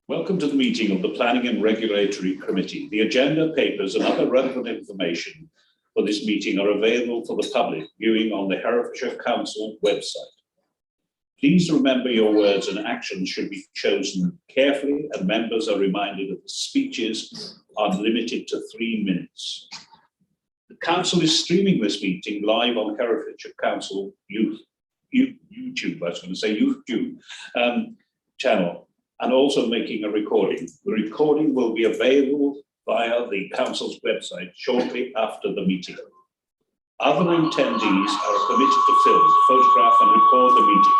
Welcome to the meeting of the Planning and Regulatory Committee. The agenda, papers and other relevant information for this meeting are available for the public viewing on the Herefordshire Council website. Please remember your words and actions should be chosen carefully, and members are reminded that the speeches are limited to 3 minutes. The Council is streaming this meeting live on Herefordshire Council YouTube, I was going to say YouTube channel, and also making a recording. The recording will be available via the Council's website shortly after the meeting. Other attendees are permitted to film, photograph and record the meeting,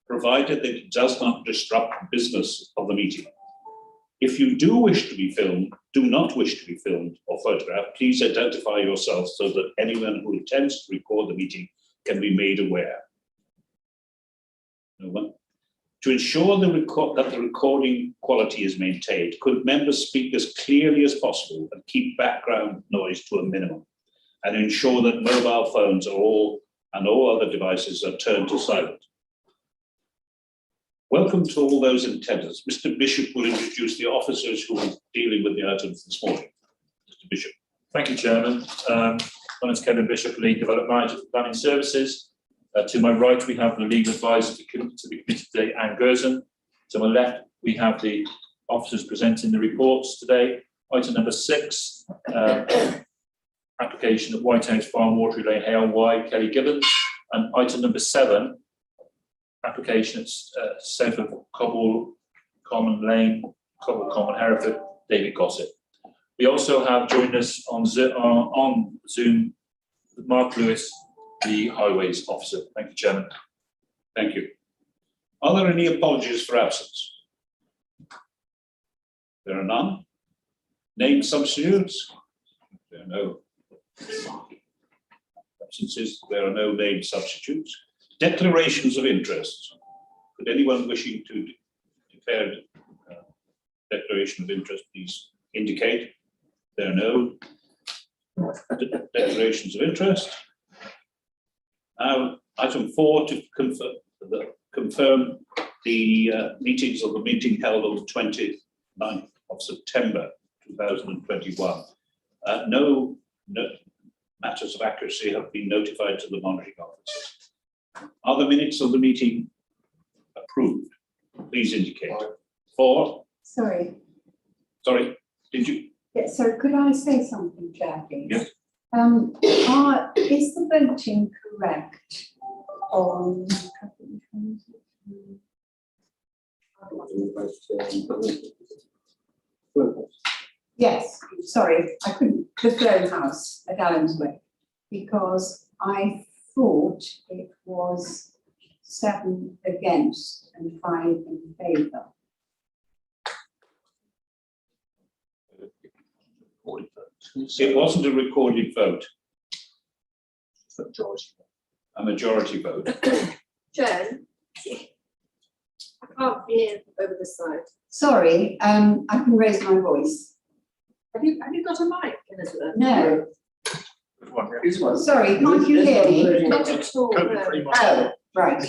provided that it does not disrupt the business of the meeting. If you do not wish to be filmed or photographed, please identify yourself so that anyone who intends to record the meeting can be made aware. No one? To ensure that the recording quality is maintained, could members speak as clearly as possible and keep background noise to a minimum, and ensure that mobile phones and all other devices are turned to silent. Welcome to all those in attendance. Mr. Bishop will introduce the officers who are dealing with the items this morning. Mr. Bishop. Thank you, Chairman. My name is Kevin Bishop, Lead Development Manager for Planning Services. To my right, we have the legal advisor to the committee today, Anne Gerson. To my left, we have the officers presenting the reports today. Item number 6, application at White House Farm, Watery Lane, Hale Y, Kelly Gibbons. And item number 7, application at south of Cobble Common Lane, Cobble Common, Hereford, David Gossett. We also have joined us on Zoom, Mark Lewis, the Highways Officer. Thank you, Chairman. Thank you. Are there any apologies for absence? There are none. Name substitutes? There are no absences. There are no name substitutes. Declarations of interest. Could anyone wishing to declare a declaration of interest please indicate? There are no declarations of interest. Now, item 4 to confirm the meetings of the meeting held on the 29th of September 2021. No matters of accuracy have been notified to the monitoring officers. Are the minutes of the meeting approved? Please indicate. 4. Sorry, Did you? yes, sorry, could I say something, Chair, please? Yes. Is the voting correct on yes, sorry, I couldn't, the Flow House at Allenswick, because I thought it was 7 against and 5 in favour. It wasn't a recorded vote. A majority vote. Jen, I can't hear over the side. Sorry, I can raise my voice. Have you got a mic, Elizabeth? No. Sorry, can't you hear me? Not at all. No. Oh, right.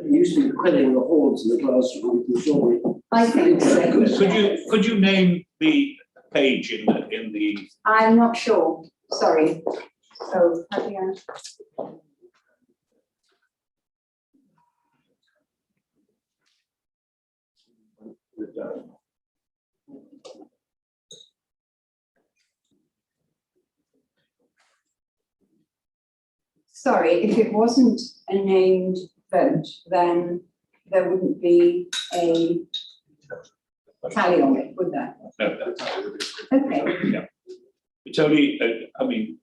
Usually quelling the horns in the classroom. I think so. Could you name the page in the? I'm not sure. Sorry. So, yeah. Sorry, if it wasn't a named vote, then there wouldn't be a tally on it, would there? No. Okay. Yeah. It's only. I mean,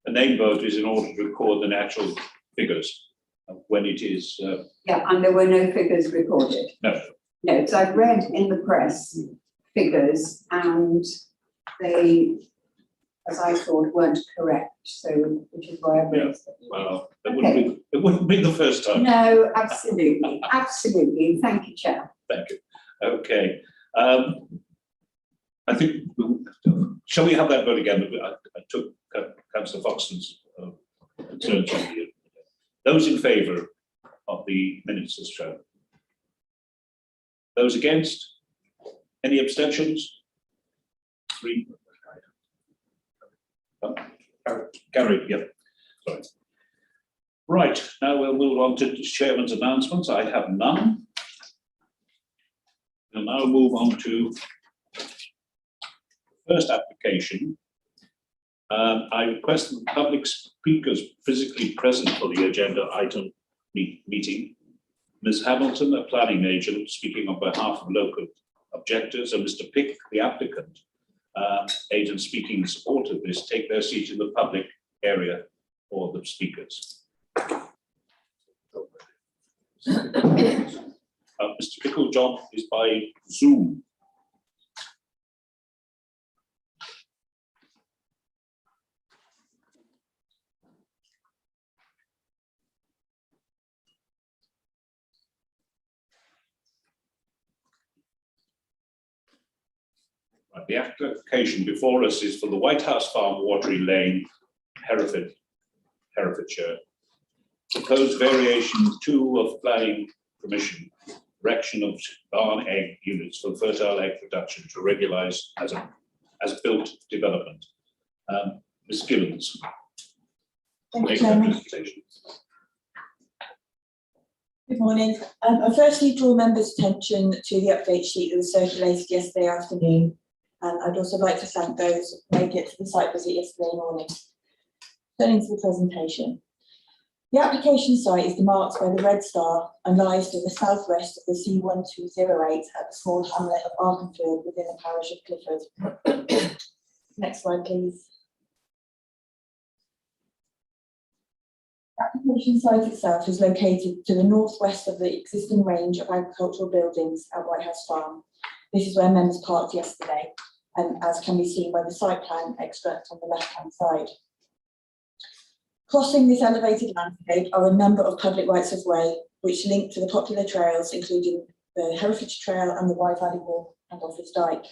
a name vote is in order to record the actual figures when it is. Yeah, and there were no figures recorded. No. No, so I've read in the press figures, and they, as I thought, weren't correct. So, which is why I raised it. Well, it wouldn't be the first time. No, absolutely, absolutely. Thank you, Chair. Thank you. Okay. I think, shall we have that vote again? I took Councillor Foxton's concerns on you. Those in favour of the minutes as shown. Those against? Any abstentions? 3. Carried, yeah. Sorry. Right, now we'll move on to the chairman's announcements. I have none. We'll now move on to the first application. I request that the public speakers physically present for the agenda item meeting. Ms. Hamilton, a planning agent, speaking on behalf of local objectors, and Mr. Pick, the applicant, agent speaking in support of this, take their seat in the public area for the speakers. Mr. Pickle's job is by Zoom. Right, the application before us is for the White House Farm, Watery Lane, Herefordshire. Proposed variation 2 of planning permission, erection of barn egg units for fertile egg production to regularize as built development. Ms. Gibbons. Thank you, Make that Chairman. presentation. Good morning. I firstly draw members' attention to the update sheet that was circulated yesterday afternoon. And I'd also like to thank those who made it to the site visit yesterday morning. Turning to the presentation. The application site is demarked by the red star and lies to the southwest of the C1208 at the small hamlet of Arkenfield within the parish of Clifford. Next slide, please. The application site itself is located to the northwest of the existing range of agricultural buildings at White House Farm. This is where members parked yesterday, and as can be seen by the site plan extract on the left-hand side. Crossing this elevated landscape are a number of public rights of way which link to the popular trails, including the Herefordshire Trail and the Wye Valley Walk and Office Dyke.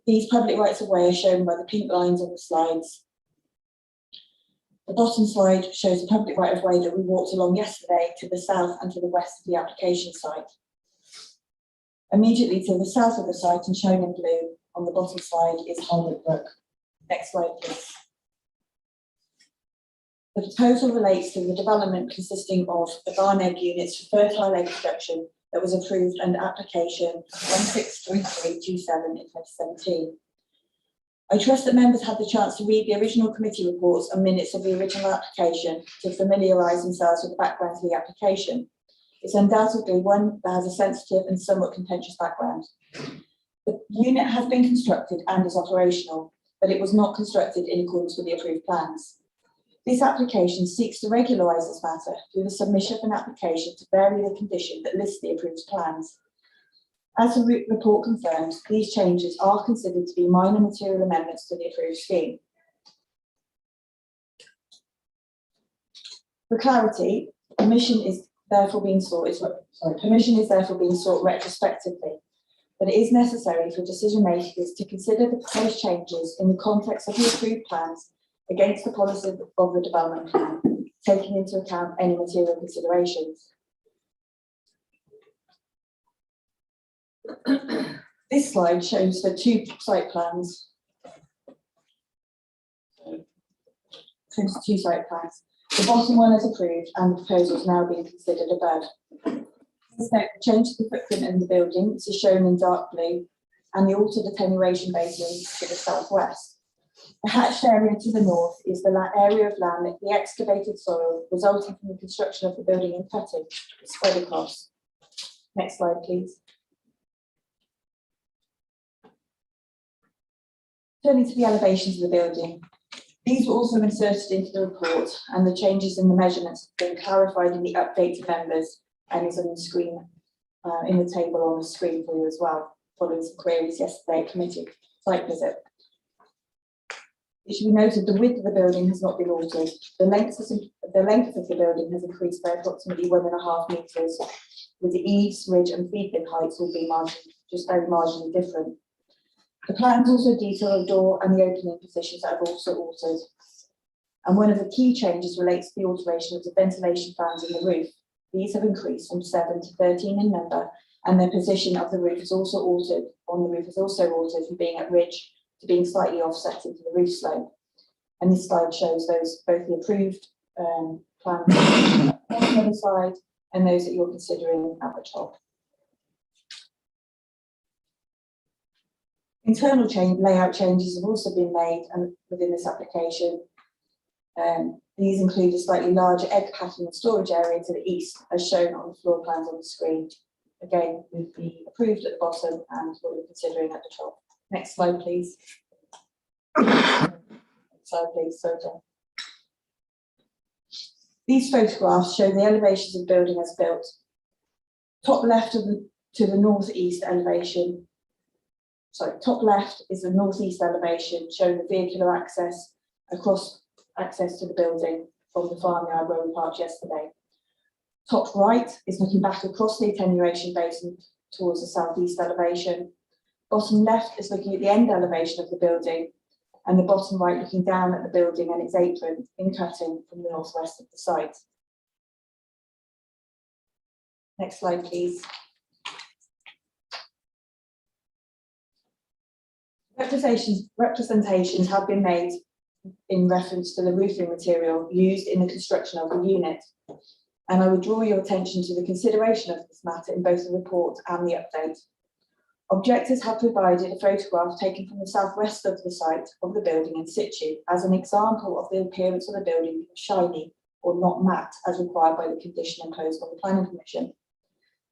These public rights of way are shown by the pink lines on the slides. The bottom slide shows a public right of way that we walked along yesterday to the south and to the west of the application site. Immediately to the south of the site and shown in blue on the bottom slide is Holmwood Brook. Next slide, please. The proposal relates to the development consisting of the barn egg units for fertile egg production that was approved under application 163327 in 2017. I trust that members had the chance to read the original committee reports and minutes of the original application to familiarise themselves with the background to the application. It's undoubtedly one that has a sensitive and somewhat contentious background. The unit has been constructed and is operational, but it was not constructed in accordance with the approved plans. This application seeks to regularise this matter through the submission of an application to vary the condition that lists the approved plans. As the report confirms, these changes are considered to be minor material amendments to the approved scheme. For clarity, permission is therefore being sought retrospectively, but it is necessary for decision makers to consider the proposed changes in the context of the approved plans against the policy of the development plan, taking into account any material considerations. This slide shows the 2 site plans. 22 site plans. The bottom one is approved and the proposal is now being considered above. Please note the change to the footprint in the building, which is shown in dark blue, and the altered attenuation basin to the southwest. The hatched area to the north is the area of land that the excavated soil resulting from the construction of the building and cutting is spread across. Next slide, please. Turning to the elevations of the building. These were also inserted into the report, and the changes in the measurements have been clarified in the update to members and is on the screen, in the table on the screen for you as well, following some queries yesterday at committee site visit. It should be noted the width of the building has not been altered. The length of the building has increased by approximately 1.5 metres, with the eaves, ridge and feed bin heights will be just very marginally different. The plans also detail the door and the opening positions that have also altered. And one of the key changes relates to the alteration of the ventilation fans in the roof. These have increased from 7 to 13 in number, and their position of the roof is also altered, from being at ridge to being slightly offset into the roof slope. And this slide shows those, both the approved plans on the other side and those that you're considering at the top. Internal layout changes have also been made within this application. These include a slightly larger egg packing and storage area to the east, as shown on the floor plans on the screen. Again, with the approved at the bottom and what we're considering at the top. Next slide, please. Next slide, please. Sorry, Jen. These photographs show the elevations of the building as built. Top left to the northeast elevation. Sorry, top left is the northeast elevation showing the vehicular access to the building from the farmyard where we parked yesterday. Top right is looking back across the attenuation basin towards the southeast elevation. Bottom left is looking at the end elevation of the building, and the bottom right looking down at the building and its apron in cutting from the northwest of the site. Next slide, please. Representations have been made in reference to the roofing material used in the construction of the unit, and I would draw your attention to the consideration of this matter in both the report and the update. Objectors have provided a photograph taken from the southwest of the site of the building in situ as an example of the appearance of the building being shiny or not matte as required by the condition imposed on the planning permission.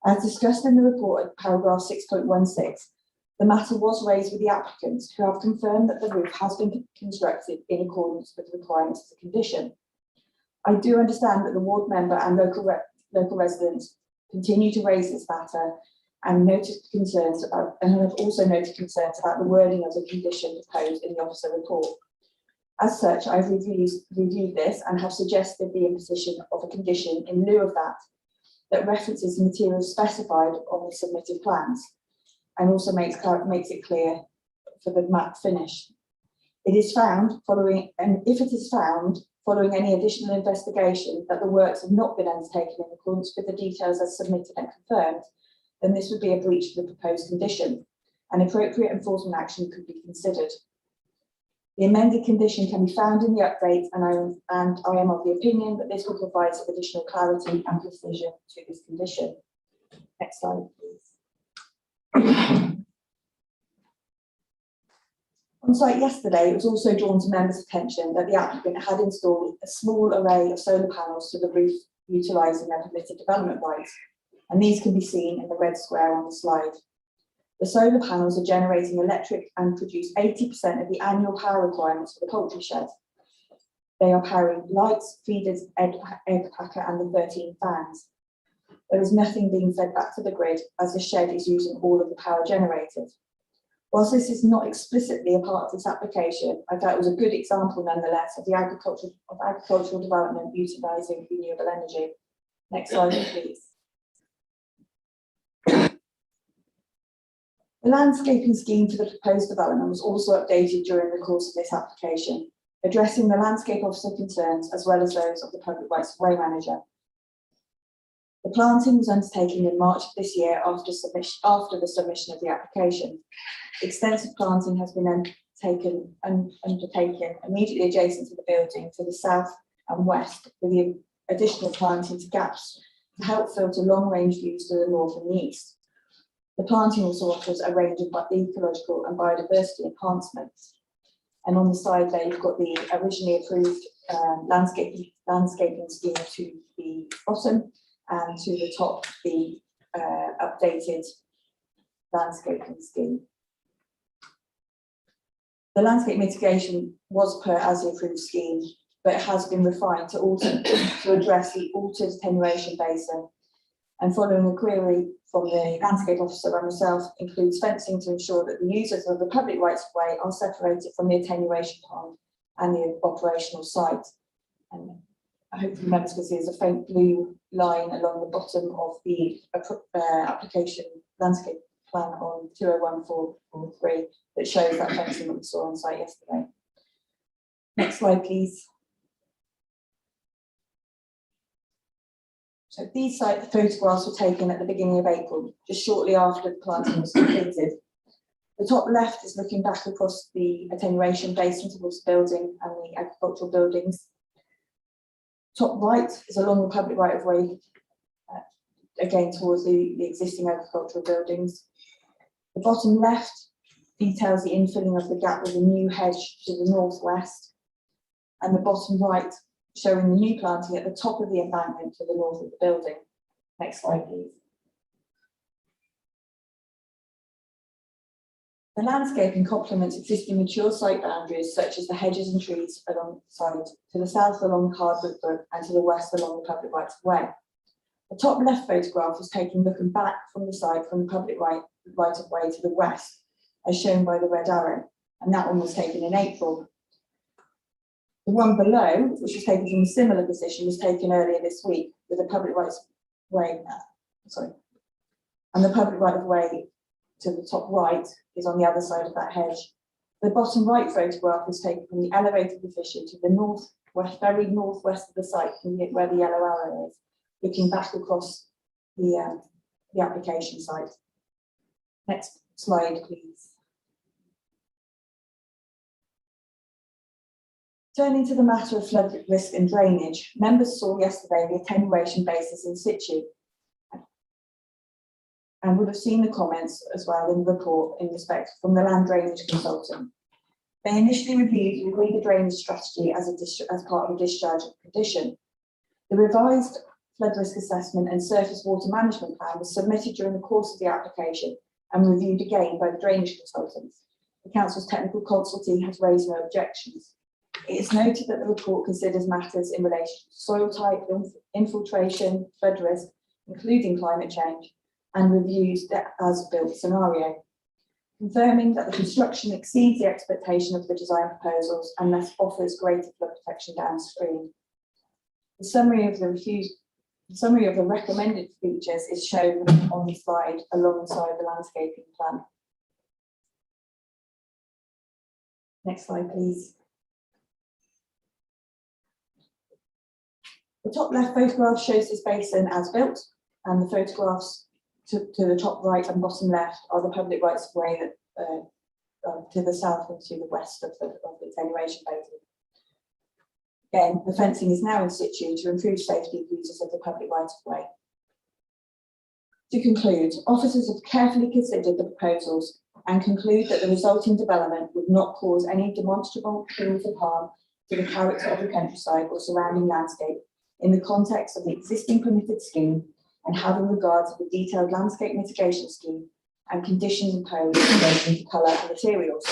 As discussed in the report at paragraph 6.16, the matter was raised with the applicants, who have confirmed that the roof has been constructed in accordance with the requirements of the condition. I do understand that the ward member and local residents continue to raise this matter and have also noted concerns about the wording of the condition proposed in the officer report. As such, I've reviewed this and have suggested the imposition of a condition in lieu of that references the materials specified on the submitted plans, and also makes it clear for the matte finish. If it is found, following any additional investigation, that the works have not been undertaken in accordance with the details as submitted and confirmed, then this would be a breach of the proposed condition, and appropriate enforcement action could be considered. The amended condition can be found in the update, and I am of the opinion that this will provide some additional clarity and precision to this condition. Next slide, please. On site yesterday, it was also drawn to members' attention that the applicant had installed a small array of solar panels to the roof utilising their permitted development rights, and these can be seen in the red square on the slide. The solar panels are generating electric and produce 80% of the annual power requirements for the poultry shed. They are powering lights, feeders, egg packer and the 13 fans. There is nothing being fed back to the grid as the shed is using all of the power generated. Whilst this is not explicitly a part of this application, I thought it was a good example nonetheless of agricultural development utilising renewable energy. Next slide, please. The landscaping scheme for the proposed development was also updated during the course of this application, addressing the landscape officer concerns as well as those of the public rights of way manager. The planting was undertaken in March of this year after the submission of the application. Extensive planting has been undertaken immediately adjacent to the building to the south and west, with the additional planting to gaps to help filter long-range views to the north and the east. The planting also offers a range of ecological and biodiversity enhancements. And on the side there, you've got the originally approved landscaping scheme to the bottom, and to the top, the updated landscaping scheme. The landscape mitigation was per as the approved scheme, but it has been refined to address the altered attenuation basin. And following a query from the landscape officer and myself, includes fencing to ensure that the users of the public rights of way are separated from the attenuation pond and the operational site. And I hope the members can see there's a faint blue line along the bottom of the application landscape plan on 201443 that shows that fencing that we saw on site yesterday. Next slide, please. So these site photographs were taken at the beginning of April, just shortly after the planting was completed. The top left is looking back across the attenuation basin towards the building and the agricultural buildings. Top right is along the public right of way, again towards the existing agricultural buildings. The bottom left details the infilling of the gap with a new hedge to the northwest, and the bottom right showing the new planting at the top of the embankment to the north of the building. Next slide, please. The landscaping complements existing mature site boundaries, such as the hedges and trees alongside, to the south along the Hardwood Brook and to the west along the public rights of way. The top left photograph was taken looking back from the site from the public right of way to the west, as shown by the red arrow, and that one was taken in April. The one below, which was taken from a similar position, was taken earlier this week with the public rights way, and the public right of way to the top right is on the other side of that hedge. The bottom right photograph was taken from the elevated position to the northwest, very northwest of the site, where the yellow arrow is, looking back across the application site. Next slide, please. Turning to the matter of flood risk and drainage, members saw yesterday the attenuation basis in situ and would have seen the comments as well in the report in respect from the land drainage consultant. They initially reviewed and agreed the drainage strategy as part of a discharge condition. The revised flood risk assessment and surface water management plan was submitted during the course of the application and reviewed again by the drainage consultants. The council's technical consultee has raised no objections. It is noted that the report considers matters in relation to soil type, infiltration, flood risk, including climate change, and reviews the as-built scenario, confirming that the construction exceeds the expectation of the design proposals and thus offers greater flood protection downstream. The summary of the recommended features is shown on the slide alongside the landscaping plan. Next slide, please. The top left photograph shows this basin as built, and the photographs to the top right and bottom left are the public rights of way to the south and to the west of the attenuation basin. Again, the fencing is now in situ to improve safety of users of the public right of way. To conclude, officers have carefully considered the proposals and conclude that the resulting development would not cause any demonstrable punitive harm to the character of the countryside or surrounding landscape in the context of the existing permitted scheme and having regard to the detailed landscape mitigation scheme and conditions imposed in relation to colour and materials.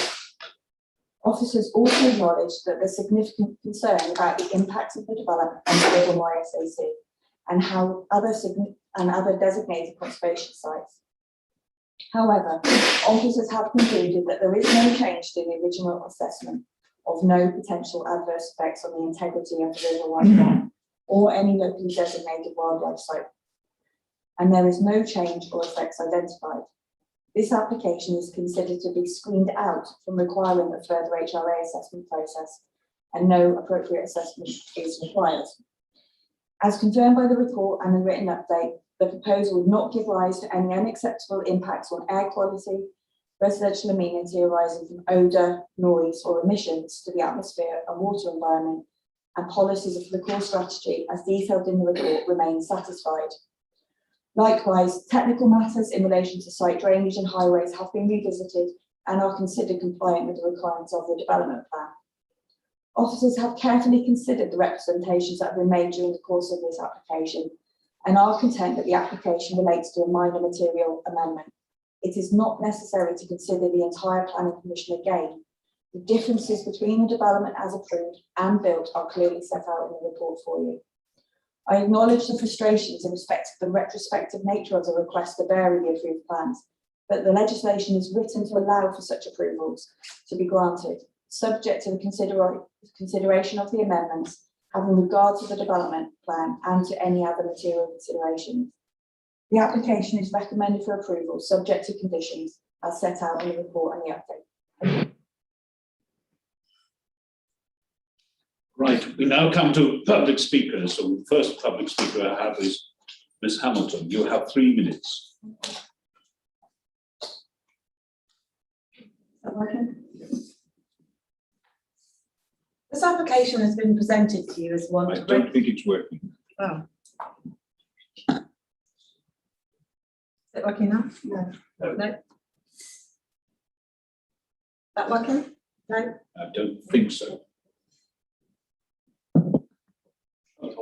Officers also acknowledge that there's significant concern about the impacts of the development on the River YSAC and how other designated conservation sites. However, officers have concluded that there is no change to the original assessment of no potential adverse effects on the integrity of the River YSAC or any locally designated wildlife site, and there is no change or effects identified. This application is considered to be screened out from requiring a further HRA assessment process, and no appropriate assessment is required. As confirmed by the report and the written update, the proposal would not give rise to any unacceptable impacts on air quality, residential amenity arising from odour, noise or emissions to the atmosphere and water environment, and policies of the core strategy as detailed in the report remain satisfied. Likewise, technical matters in relation to site drainage and highways have been revisited and are considered compliant with the requirements of the development plan. Officers have carefully considered the representations that have been made during the course of this application and are content that the application relates to a minor material amendment. It is not necessary to consider the entire planning permission again. The differences between the development as approved and built are clearly set out in the report for you. I acknowledge the frustrations in respect to the retrospective nature of the request to vary the approved plans, but the legislation is written to allow for such approvals to be granted, subject to the consideration of the amendments, having regard to the development plan and to any other material considerations. The application is recommended for approval, subject to conditions as set out in the report and the update. Right, we now come to public speakers. So the first public speaker I have is Ms Hamilton, you have 3 minutes. This application has been presented to you as one I to don't think it's working. Oh. Is it working now? No. No. That working? No. I don't think so.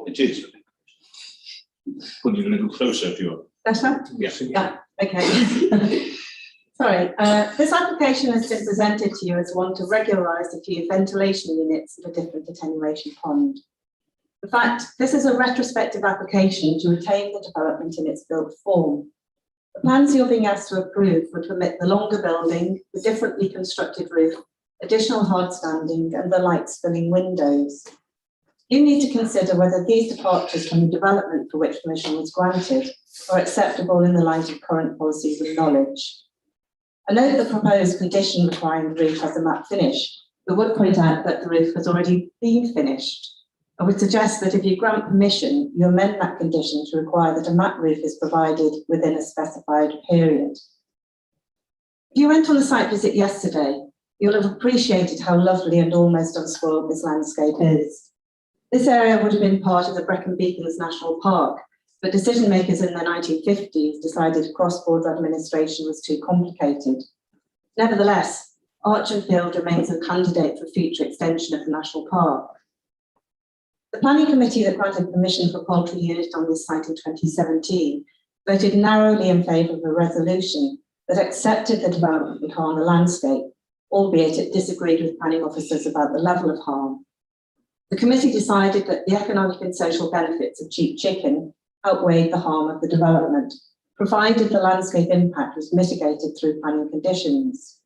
It is. Put it a little closer if you're. Better? Yes. Yeah, okay. Sorry, this application has been presented to you as one to regularise a few ventilation units of a different attenuation pond. In fact, this is a retrospective application to retain the development in its built form. The plans you're being asked to approve would permit the longer building, the differently constructed roof, additional hard standing and the light spilling windows. You need to consider whether these departures from the development for which permission was granted are acceptable in the light of current policies and knowledge. I note the proposed condition requiring the roof has a matte finish, but would point out that the roof has already been finished. I would suggest that if you grant permission, you amend that condition to require that a matte roof is provided within a specified period. If you went on the site visit yesterday, you'll have appreciated how lovely and almost unspoiled this landscape is. This area would have been part of the Brecon Beacons National Park, but decision makers in the 1950s decided cross-border administration was too complicated. Nevertheless, Archon Field remains a candidate for future extension of the national park. The planning committee that granted permission for a poultry unit on this site in 2017 voted narrowly in favour of a resolution that accepted the development would harm the landscape, albeit it disagreed with planning officers about the level of harm. The committee decided that the economic and social benefits of cheap chicken outweighed the harm of the development, provided the landscape impact was mitigated through planning conditions.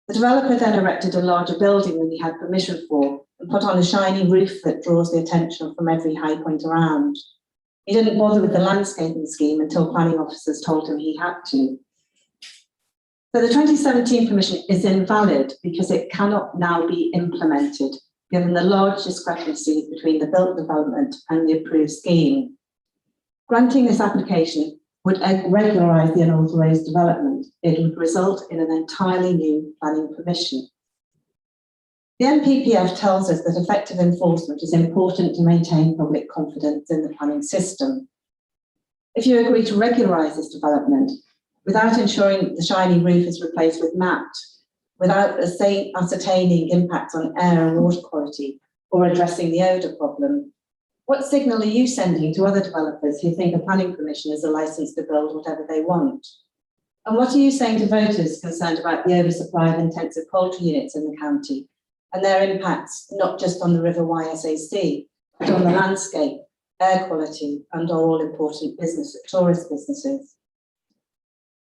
The developer then erected a larger building than he had permission for and put on a shiny roof that draws the attention from every high point around. He didn't bother with the landscaping scheme until planning officers told him he had to. So the 2017 permission is invalid because it cannot now be implemented, given the large discrepancy between the built development and the approved scheme. Granting this application would regularise the unauthorised development. It would result in an entirely new planning permission. The NPPF tells us that effective enforcement is important to maintain public confidence in the planning system. If you agree to regularise this development, without ensuring that the shiny roof is replaced with matte, without ascertaining impacts on air and water quality, or addressing the odour problem, what signal are you sending to other developers who think a planning permission is a licence to build whatever they want? And what are you saying to voters concerned about the oversupply of intensive poultry units in the county and their impacts not just on the River Wye SAC, but on the landscape, air quality and our all-important tourist businesses?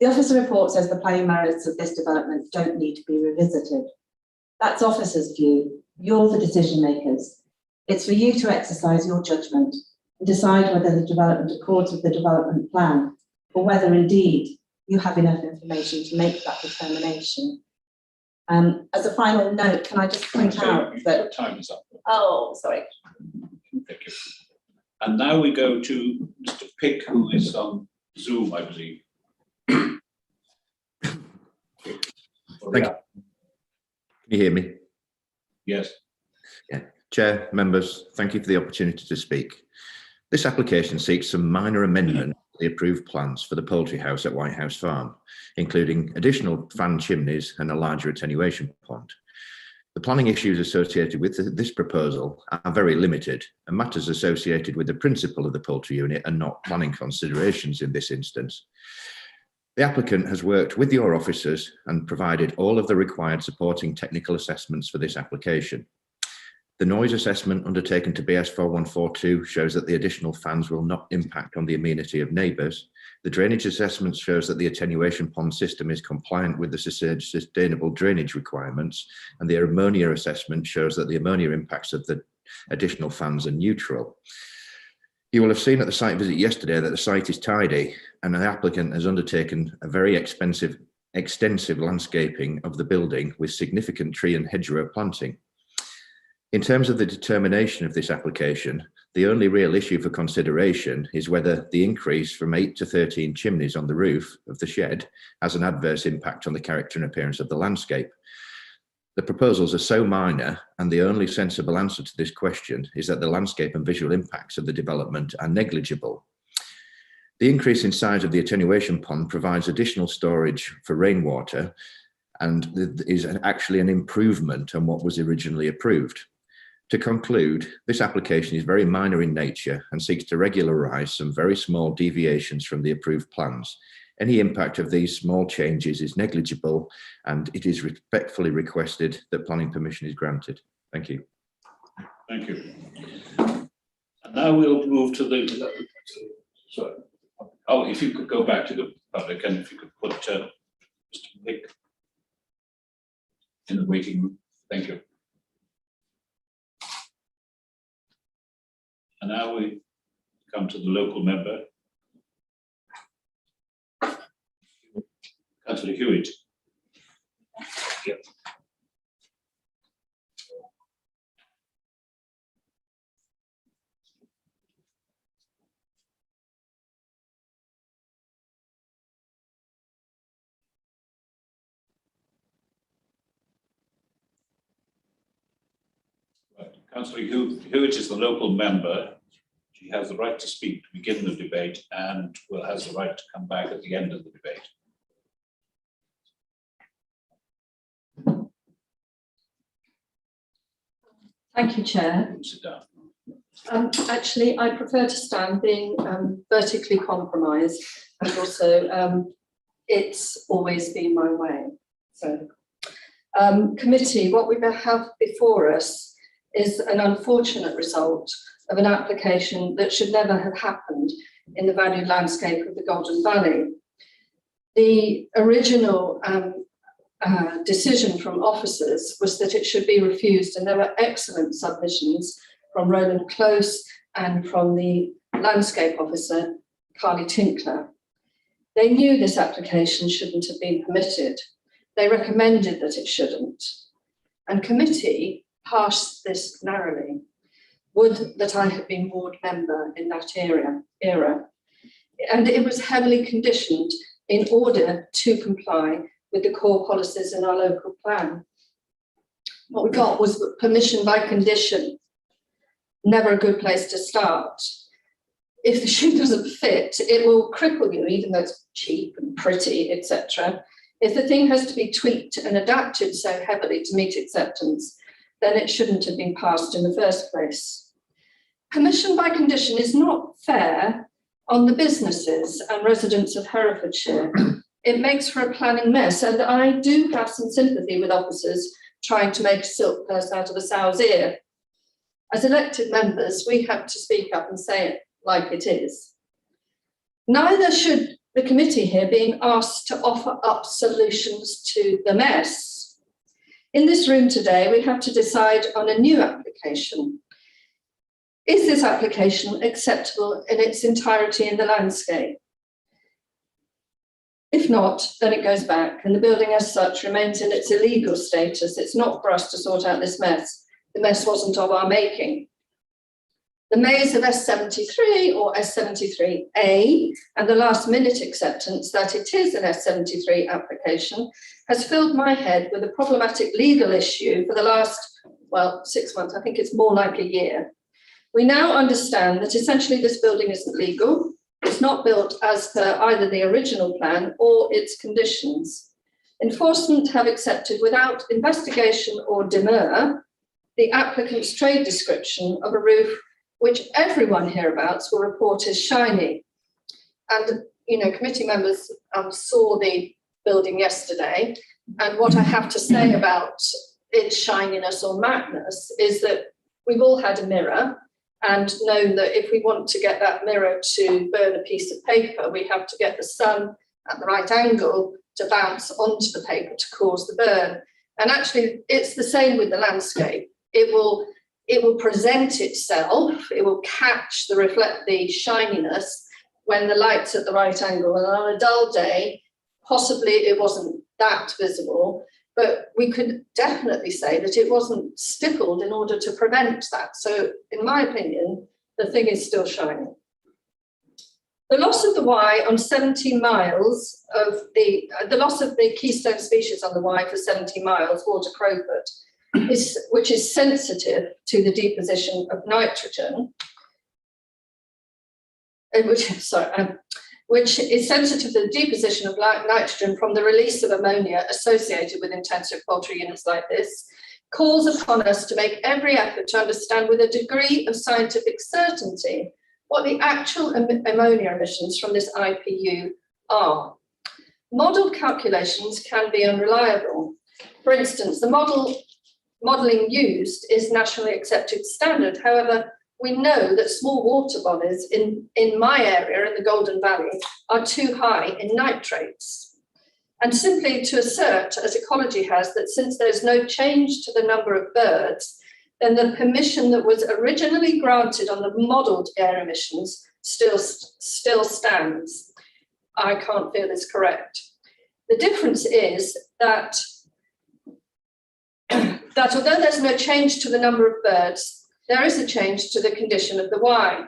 The officer report says the planning merits of this development don't need to be revisited. That's officers' view. You're the decision makers. It's for you to exercise your judgment and decide whether the development accords with the development plan, or whether indeed you have enough information to make that determination. As a final note, can I just point out that... Your time is up. Oh, sorry. Thank you. And now we go to Mr. Pick, who is on Zoom, I believe. Thank you. Can you hear me? Yes. Yeah. Chair, members, thank you for the opportunity to speak. This application seeks some minor amendment to the approved plans for the poultry house at White House Farm, including additional fan chimneys and a larger attenuation pond. The planning issues associated with this proposal are very limited, and matters associated with the principle of the poultry unit are not planning considerations in this instance. The applicant has worked with your officers and provided all of the required supporting technical assessments for this application. The noise assessment undertaken to BS 4142 shows that the additional fans will not impact on the amenity of neighbours. The drainage assessment shows that the attenuation pond system is compliant with the sustainable drainage requirements, and the ammonia assessment shows that the ammonia impacts of the additional fans are neutral. You will have seen at the site visit yesterday that the site is tidy, and the applicant has undertaken a very extensive landscaping of the building with significant tree and hedgerow planting. In terms of the determination of this application, The only real issue for consideration is whether the increase from 8 to 13 chimneys on the roof of the shed has an adverse impact on the character and appearance of the landscape. The proposals are so minor, and the only sensible answer to this question is that the landscape and visual impacts of the development are negligible. The increase in size of the attenuation pond provides additional storage for rainwater and is actually an improvement on what was originally approved. To conclude, this application is very minor in nature and seeks to regularise some very small deviations from the approved plans. Any impact of these small changes is negligible, and it is respectfully requested that planning permission is granted. Thank you. Thank you. And now we'll move to the, sorry. Oh, if you could go back to the public, and if you could put Mr. Mick in the waiting room. Thank you. And now we come to the local member. Councillor Hewitt. Yep. Right. Councillor Hewitt is the local member. She has the right to speak to begin the debate and has the right to come back at the end of the debate. Thank you, Chair. Sit down. Actually, I prefer to stand, being vertically compromised, and also it's always been my way. So, committee, what we have before us is an unfortunate result of an application that should never have happened in the valued landscape of the Golden Valley. The original decision from officers was that it should be refused, and there were excellent submissions from Roland Close and from the landscape officer, Carly Tinkler. They knew this application shouldn't have been permitted. They recommended that it shouldn't. And committee passed this narrowly. Would that I had been ward member in that era. And it was heavily conditioned in order to comply with the core policies in our local plan. What we got was permission by condition. Never a good place to start. If the shoe doesn't fit, it will cripple you, even though it's cheap and pretty, etc. If the thing has to be tweaked and adapted so heavily to meet acceptance, then it shouldn't have been passed in the first place. Permission by condition is not fair on the businesses and residents of Herefordshire. It makes for a planning mess, and I do have some sympathy with officers trying to make a silk purse out of a sow's ear. As elected members, we have to speak up and say it like it is. Neither should the committee here being asked to offer up solutions to the mess. In this room today, we have to decide on a new application. Is this application acceptable in its entirety in the landscape? If not, then it goes back, and the building as such remains in its illegal status. It's not for us to sort out this mess. The mess wasn't of our making. The maze of S73 or S73A and the last minute acceptance that it is an S73 application has filled my head with a problematic legal issue for the last, well, 6 months. I think it's more like a year. We now understand that essentially this building isn't legal. It's not built as per either the original plan or its conditions. Enforcement have accepted without investigation or demur the applicant's trade description of a roof which everyone hereabouts will report as shiny. And, committee members saw the building yesterday, and what I have to say about its shininess or mattness is that we've all had a mirror and known that if we want to get that mirror to burn a piece of paper, we have to get the sun at the right angle to bounce onto the paper to cause the burn. And actually, it's the same with the landscape. It will present itself, it will catch the shininess when the light's at the right angle. And on a dull day, possibly it wasn't that visible, but we could definitely say that it wasn't stippled in order to prevent that. So in my opinion, the thing is still shining. The loss of the Y on 70 miles of the loss of the keystone species on the Y for 70 miles, water crowfoot, which is sensitive to the deposition of nitrogen, which is sensitive to the deposition of nitrogen from the release of ammonia associated with intensive poultry units like this, calls upon us to make every effort to understand with a degree of scientific certainty what the actual ammonia emissions from this IPU are. Modelled calculations can be unreliable. For instance, the modelling used is nationally accepted standard. However, we know that small water bodies in my area, in the Golden Valley, are too high in nitrates. And simply to assert, as ecology has, that since there's no change to the number of birds, then the permission that was originally granted on the modelled air emissions still stands. I can't feel is correct. The difference is that, that although there's no change to the number of birds, there is a change to the condition of the Y,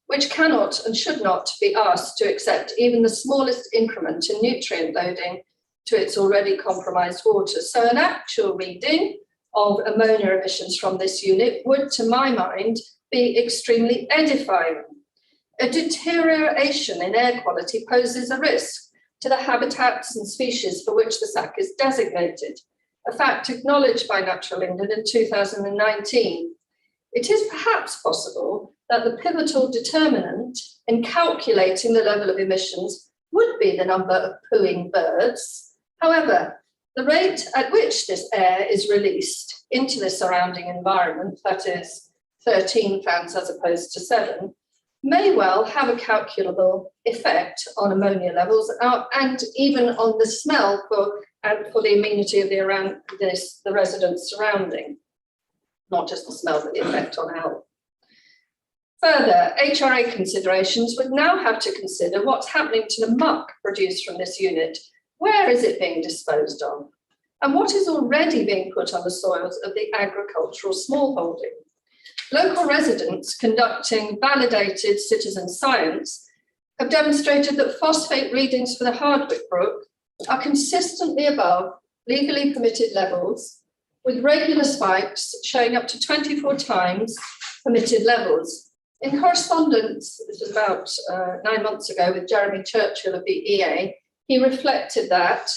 which cannot and should not be asked to accept even the smallest increment in nutrient loading to its already compromised water. So an actual reading of ammonia emissions from this unit would, to my mind, be extremely edifying. A deterioration in air quality poses a risk to the habitats and species for which the SAC is designated, a fact acknowledged by Natural England in 2019. It is perhaps possible that the pivotal determinant in calculating the level of emissions would be the number of pooing birds. However, the rate at which this air is released into the surrounding environment, that is 13 fans as opposed to 7, may well have a calculable effect on ammonia levels and even on the smell for the amenity of the residents surrounding, not just the smell, but the effect on health. Further, HRA considerations would now have to consider what's happening to the muck produced from this unit. Where is it being disposed of? And what is already being put on the soils of the agricultural smallholding? Local residents conducting validated citizen science have demonstrated that phosphate readings for the Hardwick Brook are consistently above legally permitted levels, with regular spikes showing up to 24 times permitted levels. In correspondence, this was about 9 months ago, with Jeremy Churchill of the EA, he reflected that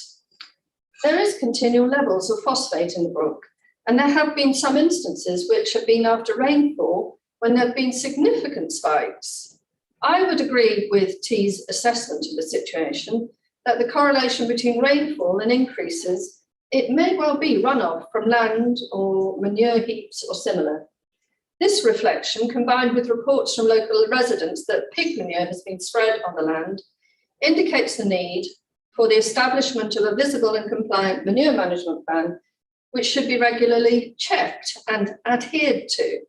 there is continual levels of phosphate in the brook, and there have been some instances which have been after rainfall when there have been significant spikes. I would agree with T's assessment of the situation that the correlation between rainfall and increases, it may well be runoff from land or manure heaps or similar. This reflection, combined with reports from local residents that pig manure has been spread on the land, indicates the need for the establishment of a visible and compliant manure management plan, which should be regularly checked and adhered to.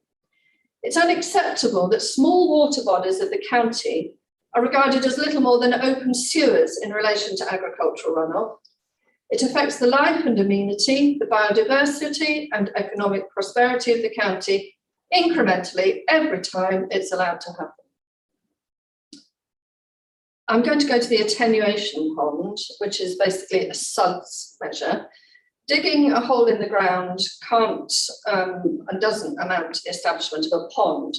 It's unacceptable that small water bodies of the county are regarded as little more than open sewers in relation to agricultural runoff. It affects the life and amenity, the biodiversity and economic prosperity of the county incrementally every time it's allowed to happen. I'm going to go to the attenuation pond, which is basically a SUDS measure. Digging a hole in the ground can't and doesn't amount to the establishment of a pond.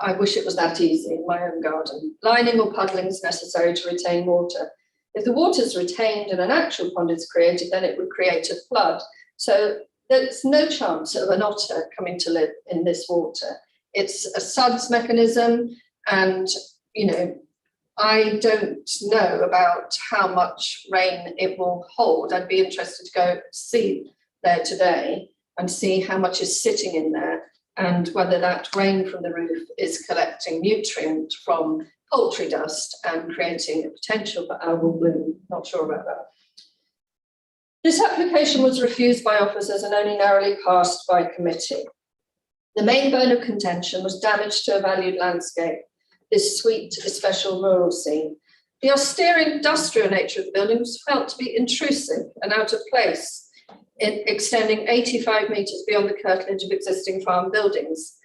I wish it was that easy in my own garden. Lining or puddling is necessary to retain water. If the water is retained and an actual pond is created, then it would create a flood. So there's no chance of an otter coming to live in this water. It's a SUDS mechanism, and I don't know about how much rain it will hold. I'd be interested to go see there today and see how much is sitting in there and whether that rain from the roof is collecting nutrient from poultry dust and creating a potential for algal bloom. Not sure about that. This application was refused by officers and only narrowly passed by committee. The main bone of contention was damage to a valued landscape, this sweet, special rural scene. The austere industrial nature of the building was felt to be intrusive and out of place, extending 85 metres beyond the curtilage of existing farm buildings.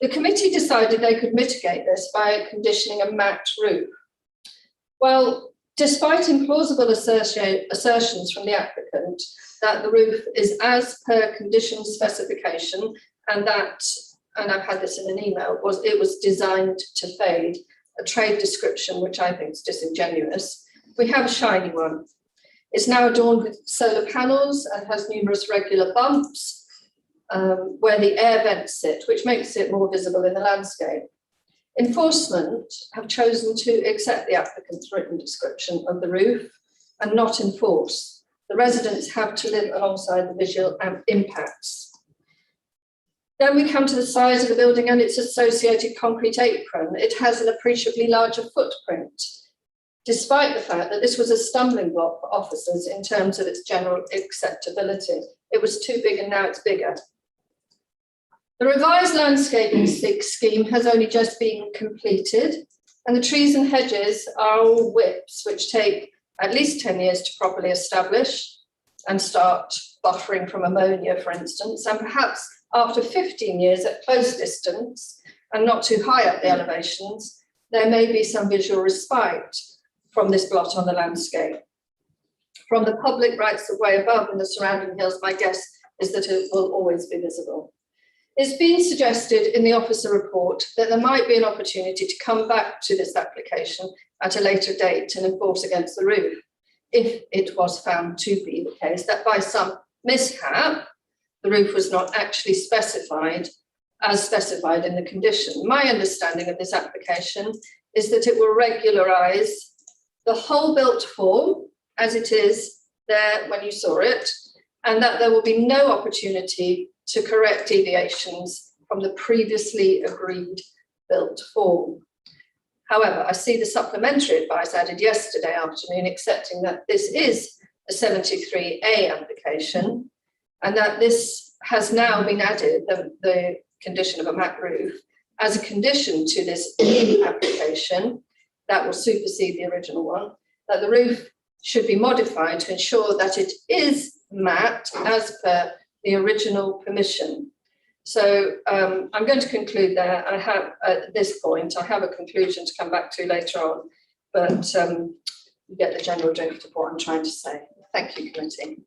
The committee decided they could mitigate this by conditioning a mat roof. Well, despite implausible assertions from the applicant that the roof is as per condition specification and I've had this in an email, it was designed to fade, a trade description which I think is disingenuous. We have a shiny one. It's now adorned with solar panels and has numerous regular bumps where the air vents sit, which makes it more visible in the landscape. Enforcement have chosen to accept the applicant's written description of the roof and not enforce. The residents have to live alongside the visual impacts. Then we come to the size of the building and its associated concrete apron. It has an appreciably larger footprint, despite the fact that this was a stumbling block for officers in terms of its general acceptability. It was too big and now it's bigger. The revised landscaping scheme has only just been completed, and the trees and hedges are all whips, which take at least 10 years to properly establish and start buffering from ammonia, for instance, and perhaps after 15 years at close distance and not too high up the elevations, there may be some visual respite from this blot on the landscape. From the public rights of way above and the surrounding hills, my guess is that it will always be visible. It's been suggested in the officer report that there might be an opportunity to come back to this application at a later date and enforce against the roof, if it was found to be the case that by some mishap, the roof was not actually specified as specified in the condition. My understanding of this application is that it will regularise the whole built form as it is there when you saw it, and that there will be no opportunity to correct deviations from the previously agreed built form. However, I see the supplementary advice added yesterday afternoon accepting that this is a 73A application and that this has now been added, the condition of a mat roof, as a condition to this new application that will supersede the original one, that the roof should be modified to ensure that it is mat as per the original permission. So I'm going to conclude there. I have, at this point, I have a conclusion to come back to later on, but you get the general drift of what I'm trying to say. Thank you, committee.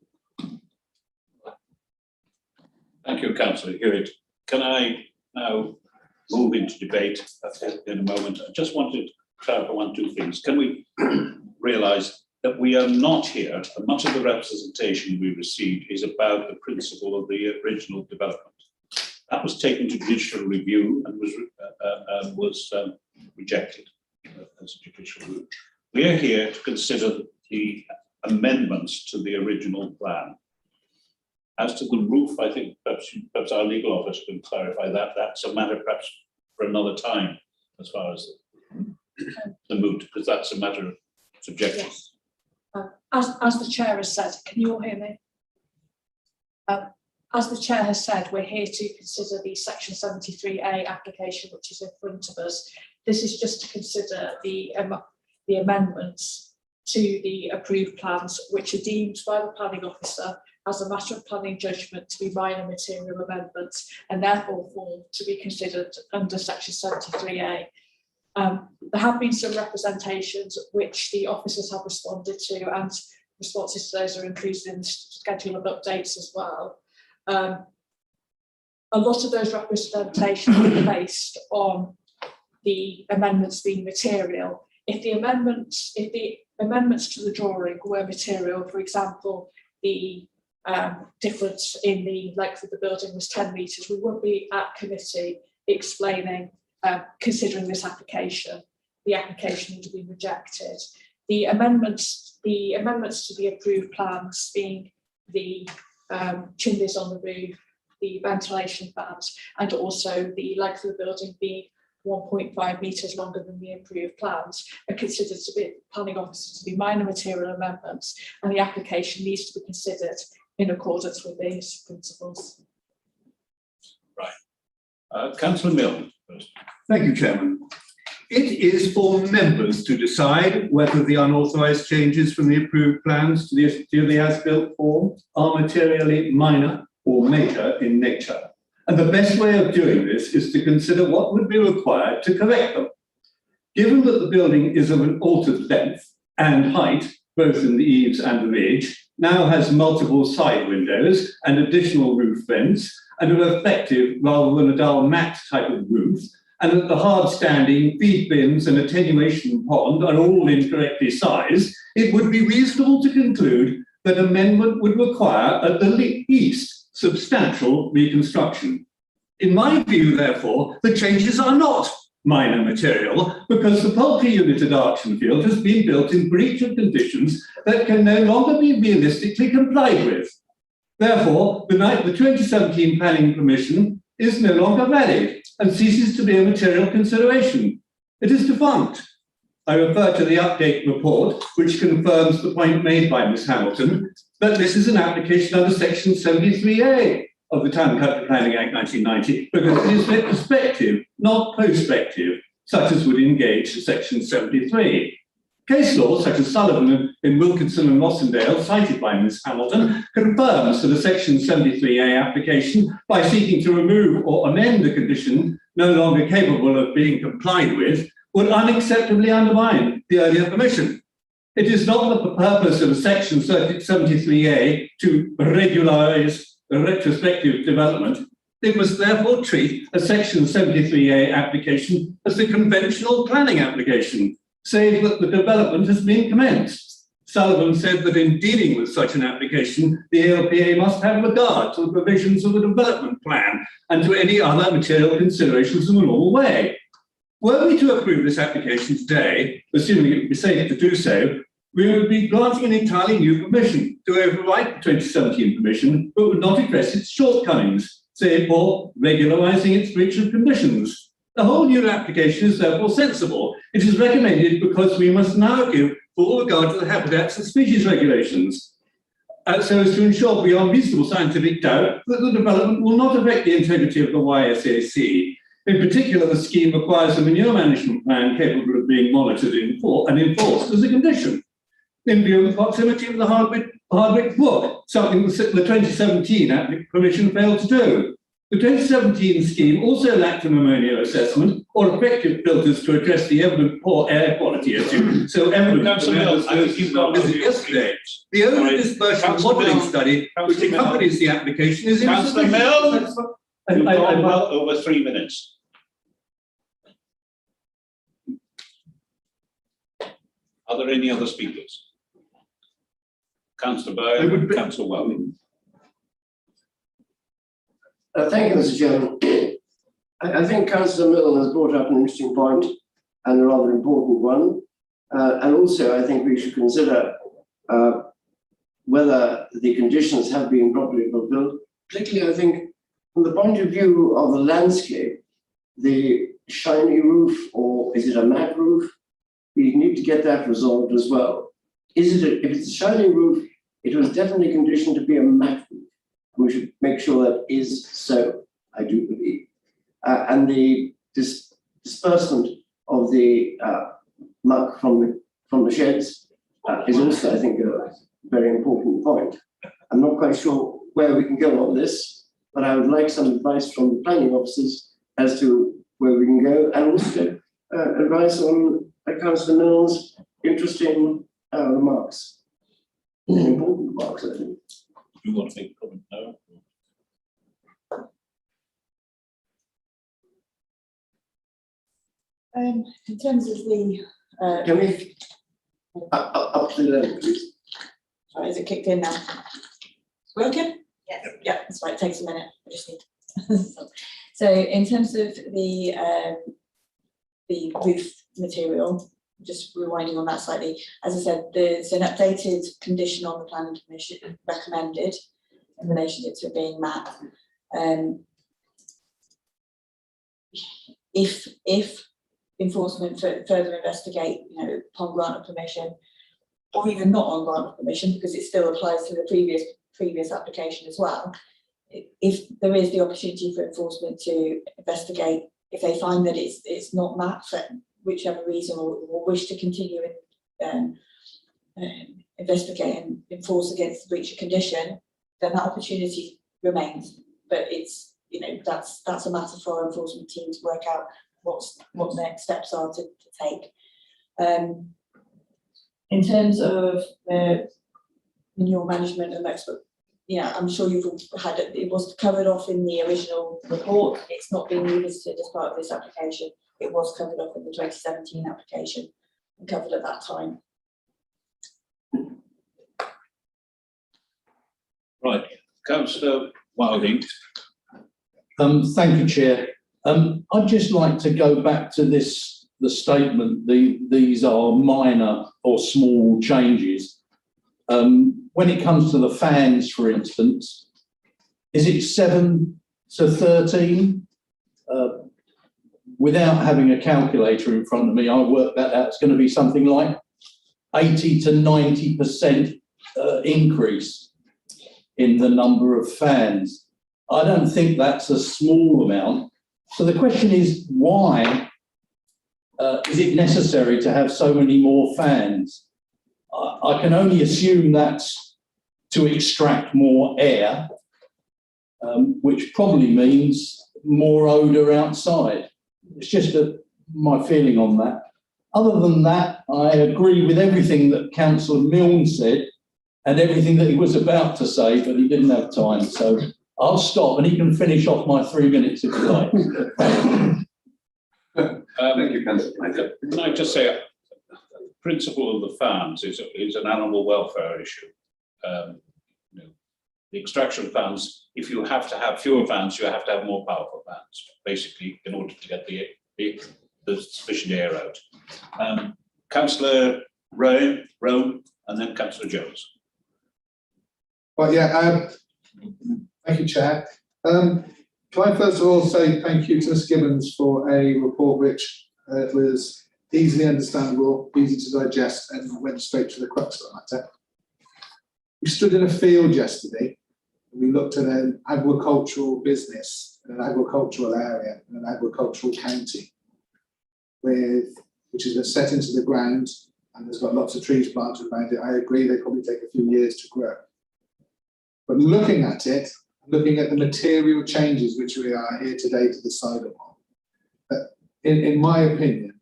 Thank you, Councillor Hewitt. Can I now move into debate in a moment? I just wanted to clarify one, two things. Can we realise that we are not here, and much of the representation we received is about the principle of the original development. That was taken to judicial review and was rejected as a judicial route. We are here to consider the amendments to the original plan. As to the roof, I think perhaps our legal office can clarify that. That's a matter perhaps for another time, as far as the moot, because that's a matter of subjective. Yes. As the chair has said, can you all hear me? As the chair has said, we're here to consider the section 73A application, which is in front of us. This is just to consider the amendments to the approved plans, which are deemed by the planning officer as a matter of planning judgment to be minor material amendments and therefore fall to be considered under section 73A. There have been some representations which the officers have responded to, and responses to those are included in the schedule of updates as well. A lot of those representations are based on the amendments being material. If the amendments to the drawing were material, for example, the difference in the length of the building was 10 metres, we wouldn't be at committee explaining considering this application. The application would have been rejected. The amendments to the approved plans being the chimneys on the roof, the ventilation fans, and also the length of the building being 1.5 metres longer than the approved plans are considered to be planning officers to be minor material amendments, and the application needs to be considered in accordance with these principles. Right. Councillor Milne first. Thank you, Chairman. It is for members to decide whether the unauthorised changes from the approved plans to the as-built form are materially minor or major in nature. and the best way of doing this is to consider what would be required to correct them. Given that the building is of an altered length and height, both in the eaves and the ridge, now has multiple side windows and additional roof vents, and a reflective rather than a dull matte type of roof, and that the hard-standing feed bins and attenuation pond are all incorrectly sized, it would be reasonable to conclude that amendment would require, at the least, substantial reconstruction. In my view, therefore, the changes are not minor material, because the poultry unit at Archenfield has been built in breach of conditions that can no longer be realistically complied with. Therefore, the 2017 planning permission is no longer valid and ceases to be a material consideration. It is defunct. I refer to the update report, which confirms the point made by Ms Hamilton, that this is an application under section 73A of the Town and Country Planning Act 1990, because it is retrospective, not prospective, such as would engage section 73. Case law, such as Sullivan in Wilkinson and Rossendale, cited by Ms Hamilton, confirms that a section 73A application, by seeking to remove or amend a condition no longer capable of being complied with, would unacceptably undermine the earlier permission. It is not the purpose of section 73A to regularise a retrospective development. It must therefore treat a section 73A application as a conventional planning application, save that the development has been commenced. Sullivan said that in dealing with such an application, the ALPA must have regard to the provisions of the development plan and to any other material considerations in the normal way. Were we to approve this application today, assuming it would be safe to do so, we would be granting an entirely new permission to overwrite the 2017 permission, but would not address its shortcomings, say for regularising its breach of conditions. The whole new application is therefore sensible. It is recommended because we must now give full regard to the habitats and species regulations, so as to ensure beyond reasonable scientific doubt that the development will not affect the integrity of the YSAC. In particular, the scheme requires a manure management plan capable of being monitored and enforced as a condition, in view of the proximity of the Hardwick Brook, something that the 2017 permission failed to do. The 2017 scheme also lacked an ammonia assessment or effective filters to address the evident poor air quality issue. So evident yesterday. The only dispersion modelling study which accompanies the application is Councillor Mills, you've gone well over 3 minutes. Are there any other speakers? Councillor Bowen and Councillor Welling. Thank you, Mr. Chairman. I think Councillor Milne has brought up an interesting point and a rather important one. And also, I think we should consider whether the conditions have been properly fulfilled. Particularly, I think, from the point of view of the landscape, the shiny roof, or is it a matte roof? We need to get that resolved as well. If it's a shiny roof, it was definitely conditioned to be a matte roof. We should make sure that is so, I do believe. And the disbursement of the muck from the sheds is also, I think, a very important point. I'm not quite sure where we can go on this, but I would like some advice from the planning officers as to where we can go, and also advice on Councillor Milne's interesting remarks. Important remarks, I think. You want to make a comment now? In terms of the, Can we up to the level, please? sorry, is it kicked in now? Working? Yes. Yeah, that's right, it takes a minute, I just need. So in terms of the roof material, just rewinding on that slightly, as I said, there's an updated condition on the planning commission recommended in relation to it being matte. If enforcement further investigate, upon grant of permission, or even not on grant of permission, because it still applies to the previous application as well. If there is the opportunity for enforcement to investigate, if they find that it's not matte for whichever reason, or wish to continue and investigate and enforce against the breach of condition, then that opportunity remains. But it's you know, that's a matter for our enforcement team to work out what next steps are to take. In terms of manure management and that's what, yeah, I'm sure you've all had it. It was covered off in the original report. It's not being revisited as part of this application. It was covered off in the 2017 application and covered at that time. Right, Councillor Wilding. Thank you, Chair. I'd just like to go back to the statement, these are minor or small changes. When it comes to the fans, for instance, is it 7 to 13? Without having a calculator in front of me, I worked that out. It's going to be something like 80 to 90% increase in the number of fans. I don't think that's a small amount. So the question is, why is it necessary to have so many more fans? I can only assume that's to extract more air, which probably means more odour outside. It's just my feeling on that. Other than that, I agree with everything that Councillor Milne said and everything that he was about to say, but he didn't have time. So I'll stop and he can finish off my 3 minutes if you like. Thank you, Councillor. Can I just say, the principle of the fans is an animal welfare issue. You know, the extraction fans, if you have to have fewer fans, you have to have more powerful fans, basically, in order to get the sufficient air out. Councillor Rome, and then Councillor Jones. Well, yeah, thank you, Chair. Can I first of all say thank you to Ms Gibbons for a report which was easily understandable, easy to digest, and went straight to the crux of the matter. We stood in a field yesterday and we looked at an agricultural business, an agricultural area, an agricultural county, which has been set into the ground and there's got lots of trees planted around it. I agree they probably take a few years to grow. But looking at it, looking at the material changes which we are here today to decide upon, in my opinion,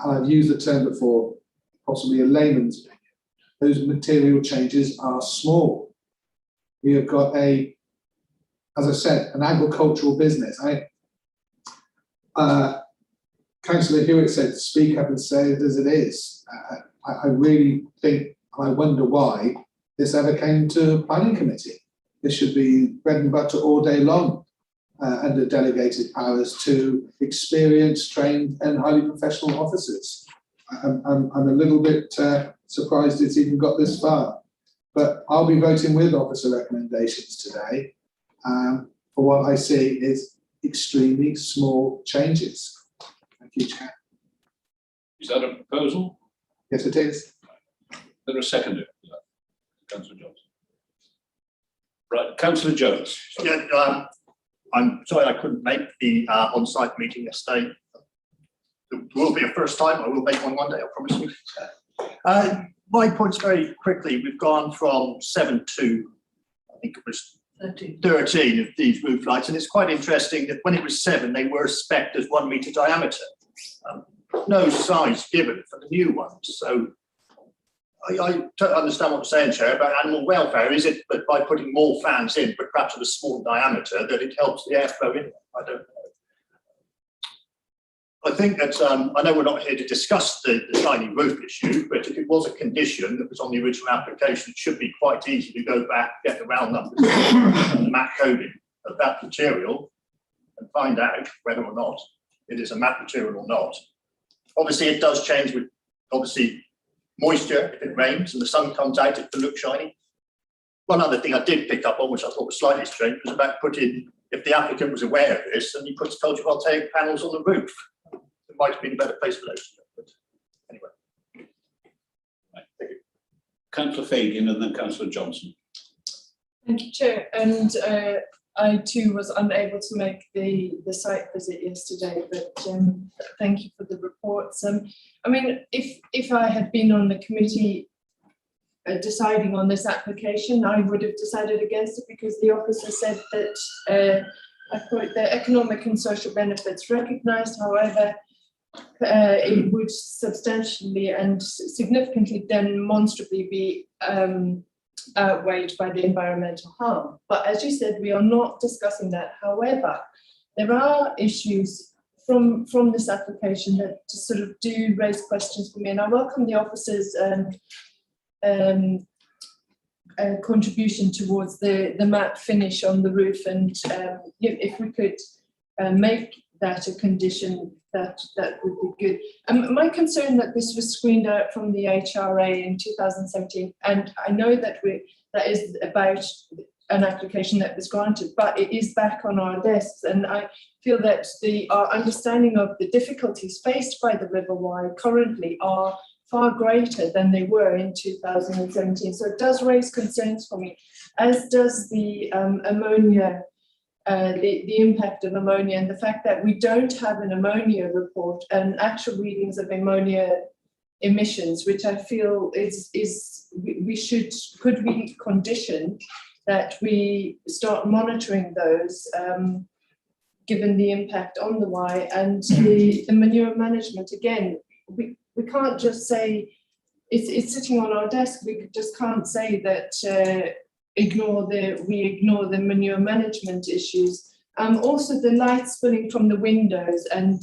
and I've used the term before, possibly a layman's opinion, those material changes are small. We have got as I said, an agricultural business. Councillor Hewitt said, speak up and say it as it is. I really think, I wonder why this ever came to planning committee. This should be bread and butter all day long under delegated powers to experienced, trained and highly professional officers. I'm a little bit surprised it's even got this far, but I'll be voting with officer recommendations today for what I see is extremely small changes. Thank you, Chair. Is that a proposal? Yes, it is. Is there a seconder? Councillor Jones. Right, Councillor Jones. Yeah, I'm sorry I couldn't make the on-site meeting yesterday. There will be a first time. I will make one day, I promise you. My points very quickly. We've gone from 7 to, I think it was 13 of these roof lights, and it's quite interesting that when it was 7, they were spec'd as 1 metre diameter. No size given for the new ones. So I don't understand what you're saying, Chair, about animal welfare. Is it that by putting more fans in, but perhaps of a small diameter, that it helps the airflow in? I don't know. I think that, I know we're not here to discuss the shiny roof issue, but if it was a condition that was on the original application, it should be quite easy to go back, get the round numbers and the MAC coding of that material and find out whether or not it is a MAC material or not. Obviously, it does change with, obviously, moisture. If it rains and the sun comes out, it can look shiny. One other thing I did pick up on, which I thought was slightly strange, was about putting, if the applicant was aware of this, and he puts photovoltaic panels on the roof. It might have been a better place for those. But anyway. Right, thank you. Councillor Fagan and then Councillor Johnson. Thank you, Chair. And I too was unable to make the site visit yesterday, but thank you for the reports. I mean, if I had been on the committee deciding on this application, I would have decided against it because the officer said that I quote, the economic and social benefits recognised, however, it would substantially and significantly demonstrably be outweighed by the environmental harm. But as you said, we are not discussing that. However, there are issues from this application that sort of do raise questions for me, and I welcome the officer's contribution towards the matte finish on the roof, and if we could make that a condition, that would be good. My concern that this was screened out from the HRA in 2017, and I know that that is about an application that was granted, but it is back on our desks, and I feel that our understanding of the difficulties faced by the River Wye currently are far greater than they were in 2017. So it does raise concerns for me, as does the ammonia, the impact of ammonia, and the fact that we don't have an ammonia report and actual readings of ammonia emissions, which I feel could be conditioned that we start monitoring those, given the impact on the Wye, and the manure management. Again, we can't just say it's sitting on our desk. We just can't say that we ignore the manure management issues. Also, the light spilling from the windows and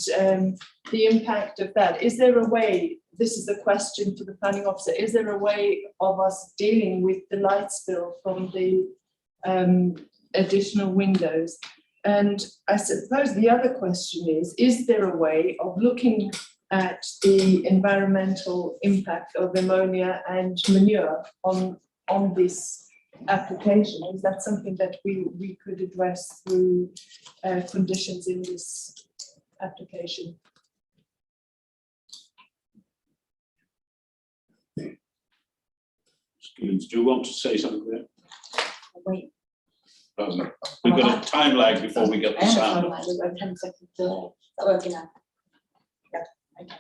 the impact of that. Is there a way? This is a question for the planning officer. Is there a way of us dealing with the light spill from the additional windows? And I suppose the other question is there a way of looking at the environmental impact of ammonia and manure on this application? Is that something that we could address through conditions in this application? Students, do you want to say something there? Wait. We've got a time lag before we get the sound. We've got 10 seconds delay. Is that working now? Yeah, okay.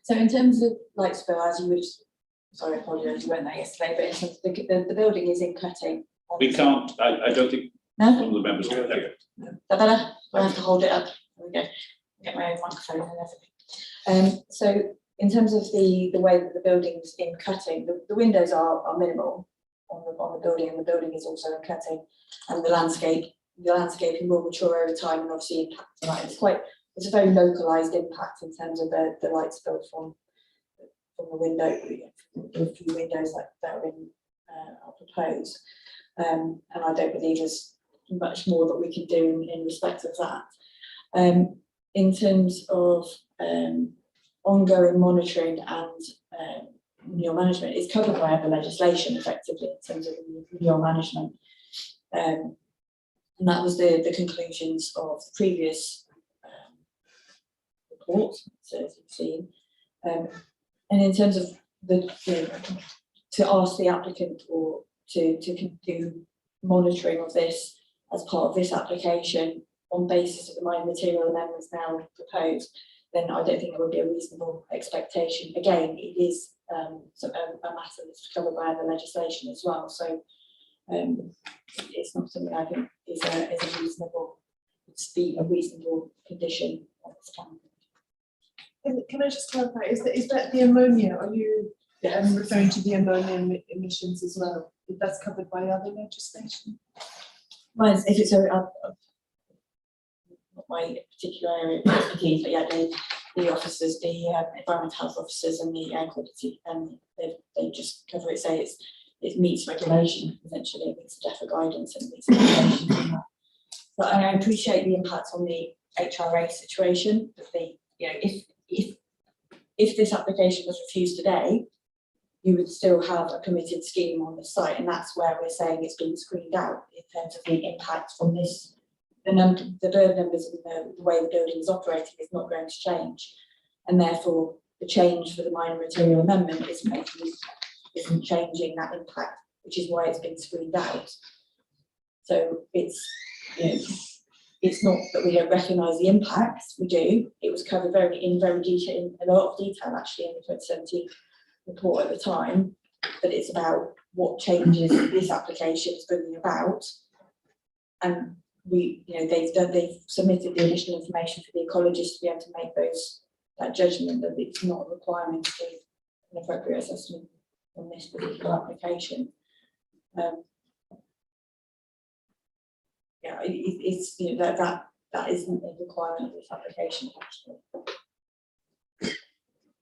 So in terms of light spill, as you would, sorry, I apologise, you weren't there yesterday, but in terms of the building is in cutting. We can't, I don't think No? some of the members can hear it. Is that better? I have to hold it up. There we go. Get my own microphone and everything. So in terms of the way that the building's in cutting, the windows are minimal on the building, and the building is also in cutting, and the landscaping will mature over time and obviously impact on that. It's a very localised impact in terms of the light spill from the window, the few windows that are proposed. And I don't believe there's much more that we can do in respect of that. In terms of ongoing monitoring and manure management, is covered by other legislation effectively in terms of manure management. And that was the conclusions of the previous report, so as you've seen. And in terms of to ask the applicant or to do monitoring of this as part of this application on basis of the minor material amendments now proposed, then I don't think it would be a reasonable expectation. Again, it is a matter that's covered by other legislation as well. So it's not something I think is a reasonable condition of this plan. Can I just clarify, is that the ammonia? Are you referring to the ammonia emissions as well? If that's covered by other legislation? Well, if it's not my particular area of expertise, but yeah, the officers, the environmental health officers and the air quality, they just cover it, say it meets regulation, essentially, it meets the DEFRA guidance and meets regulations on that. But I appreciate the impact on the HRA situation, but if this application was refused today, you would still have a permitted scheme on the site, and that's where we're saying it's been screened out in terms of the impact from this. The bird numbers and the way the building is operating is not going to change, and therefore the change for the minor material amendment isn't changing that impact, which is why it's been screened out. So it's not that we don't recognise the impacts, we do. It was covered in a lot of detail actually in the 2017 report at the time, but it's about what changes this application is bringing about, and they've submitted the additional information for the ecologist to be able to make that judgment that it's not a requirement to do an appropriate assessment on this particular application. It's that isn't a requirement of this application actually.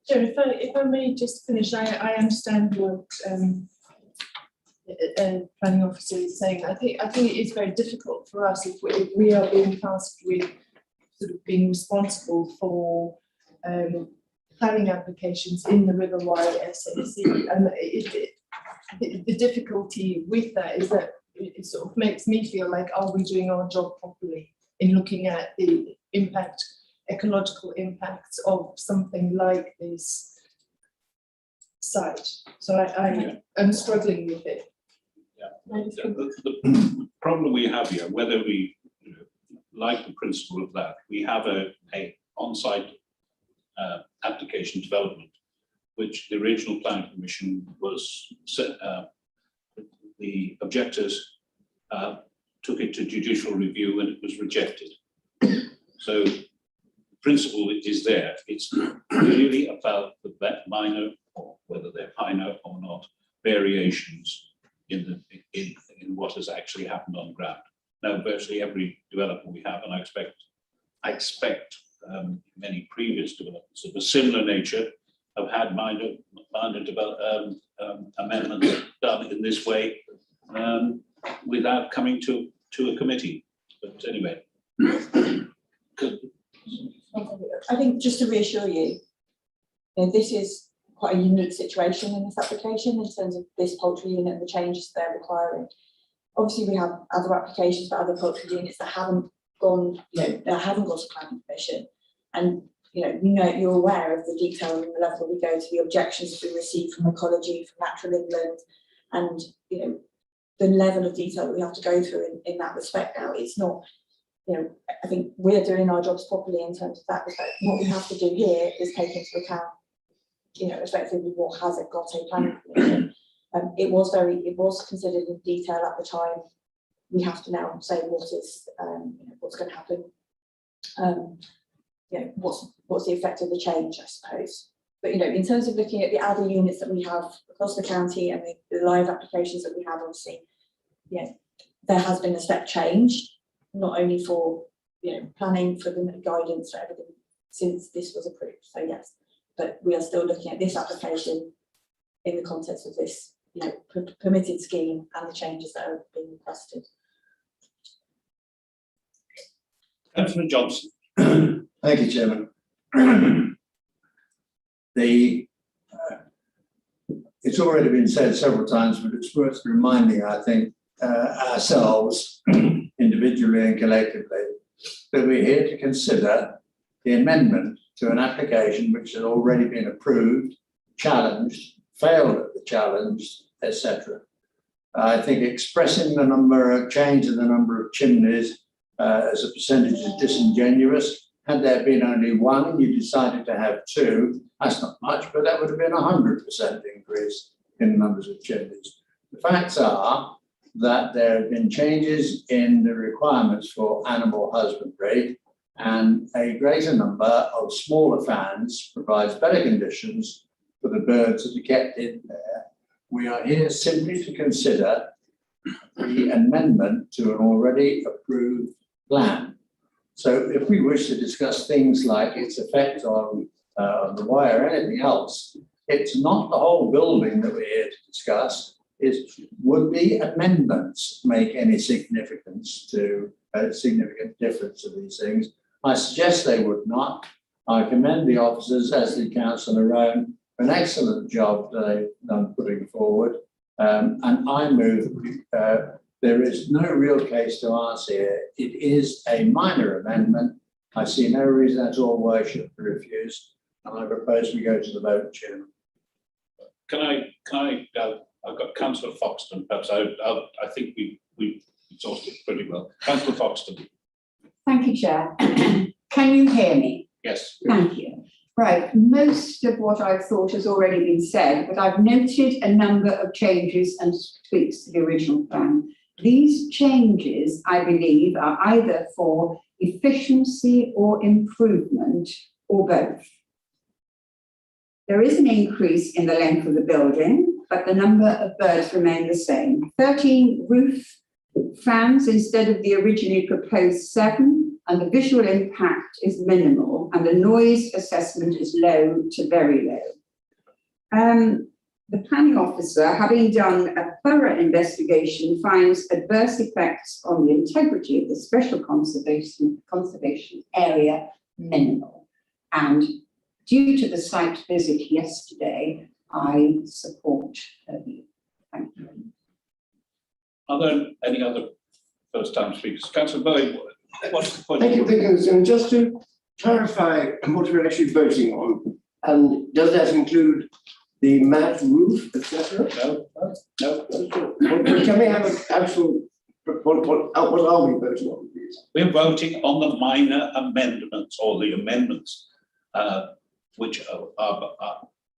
So if I may just finish, I understand what planning officer is saying. I think it is very difficult for us if we are being tasked with sort of being responsible for planning applications in the River Wye SAC, and the difficulty with that is that it sort of makes me feel like, are we doing our job properly in looking at the ecological impacts of something like this site? So I'm struggling with it. The problem we have here, whether we like the principle of that, we have a on-site application development, which the original planning commission was the objectors took it to judicial review and it was rejected. So the principle is there. It's really about the minor, or whether they're minor or not, variations in what has actually happened on ground. Now, virtually every developer we have, and I expect many previous developments of a similar nature have had minor amendments done in this way without coming to a committee. But anyway, I think just to reassure you, this is quite a unique situation in this application in terms of this poultry unit and the changes they're requiring. Obviously, we have other applications for other poultry units that haven't gone, that haven't got a planning permission, and you're aware of the detail and the level we go to, the objections we receive from ecology, from Natural England, and the level of detail that we have to go through in that respect. Now, it's not, I think we're doing our jobs properly in terms of that respect. What we have to do here is take into account, effectively what has it got a planning permission. It was considered in detail at the time. We have to now say what's going to happen. What's the effect of the change, I suppose. But in terms of looking at the other units that we have across the county and the live applications that we have, obviously, there has been a step change, not only for planning, for the guidance, for everything since this was approved. So yes, but we are still looking at this application in the context of this permitted scheme and the changes that are being requested. Councillor Johnson. Thank you, Chairman. It's already been said several times, but it's worth reminding, I think, ourselves, individually and collectively, that we're here to consider the amendment to an application which has already been approved, challenged, failed at the challenge, etc. I think expressing the number of change in the number of chimneys as a percentage is disingenuous. Had there been only one and you decided to have two, that's not much, but that would have been 100% increase in the numbers of chimneys. The facts are that there have been changes in the requirements for animal husbandry, and a greater number of smaller fans provides better conditions for the birds that are kept in there. We are here simply to consider the amendment to an already approved plan. So if we wish to discuss things like its effect on the wire or anything else, it's not the whole building that we're here to discuss. Would the amendments make any significance to significant difference to these things? I suggest they would not. I commend the officers, as the councillor Rowan, for an excellent job they've done putting forward. And I move there is no real case to ask here. It is a minor amendment. I see no reason at all why I should refuse. And I propose we go to the vote, Chairman. I've got Councillor Foxton. Perhaps I think we exhausted pretty well. Councillor Foxton. Thank you, Chair. Can you hear me? Yes. Thank you. Right, most of what I've thought has already been said, but I've noted a number of changes and tweaks to the original plan. These changes, I believe, are either for efficiency or improvement or both. There is an increase in the length of the building, but the number of birds remain the same. 13 roof fans instead of the originally proposed 7, and the visual impact is minimal, and the noise assessment is low to very low. The planning officer, having done a thorough investigation, finds adverse effects on the integrity of the special conservation area minimal. And due to the site visit yesterday, I support her view. Thank you. Are there any other first-time speakers? Councillor Bowie, what's the point? Thank you, and just to clarify what we're actually voting on, and does that include the mat roof, etc.? No. Can we have an actual, what are we voting on, please? We're voting on the minor amendments, or the amendments, which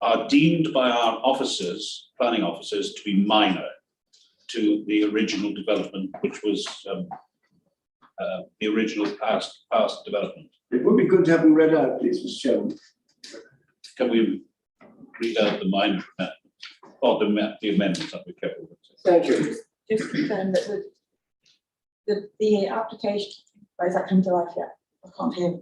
are deemed by our officers, planning officers, to be minor to the original development, which was the original past development. It would be good to have them read out, please, Mr. Chairman. Can we read out the minor amendments, or the amendments that we kept? Thank you. Just confirm that the application, is that come to life yet? I can't hear.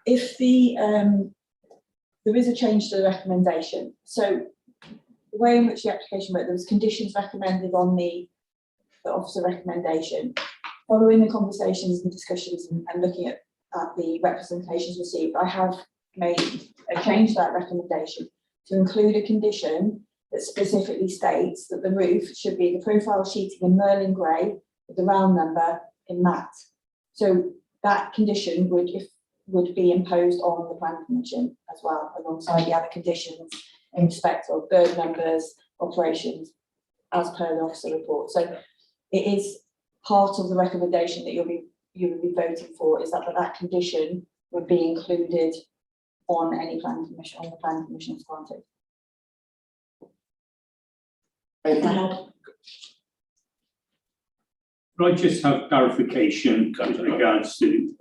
If there is a change to the recommendation, so the way in which the application worked, there was conditions recommended on the officer recommendation. Following the conversations and discussions and looking at the representations received, I have made a change to that recommendation to include a condition that specifically states that the roof should be the profile sheeting in Merlin grey with the round number in matte. So that condition would be imposed on the planning commission as well, alongside the other conditions in respect of bird numbers, operations, as per the officer report. So it is part of the recommendation that you will be voting for, is that condition would be included on any planning commission, on the planning commission's granted. Thank you. Could I just have clarification with regards to,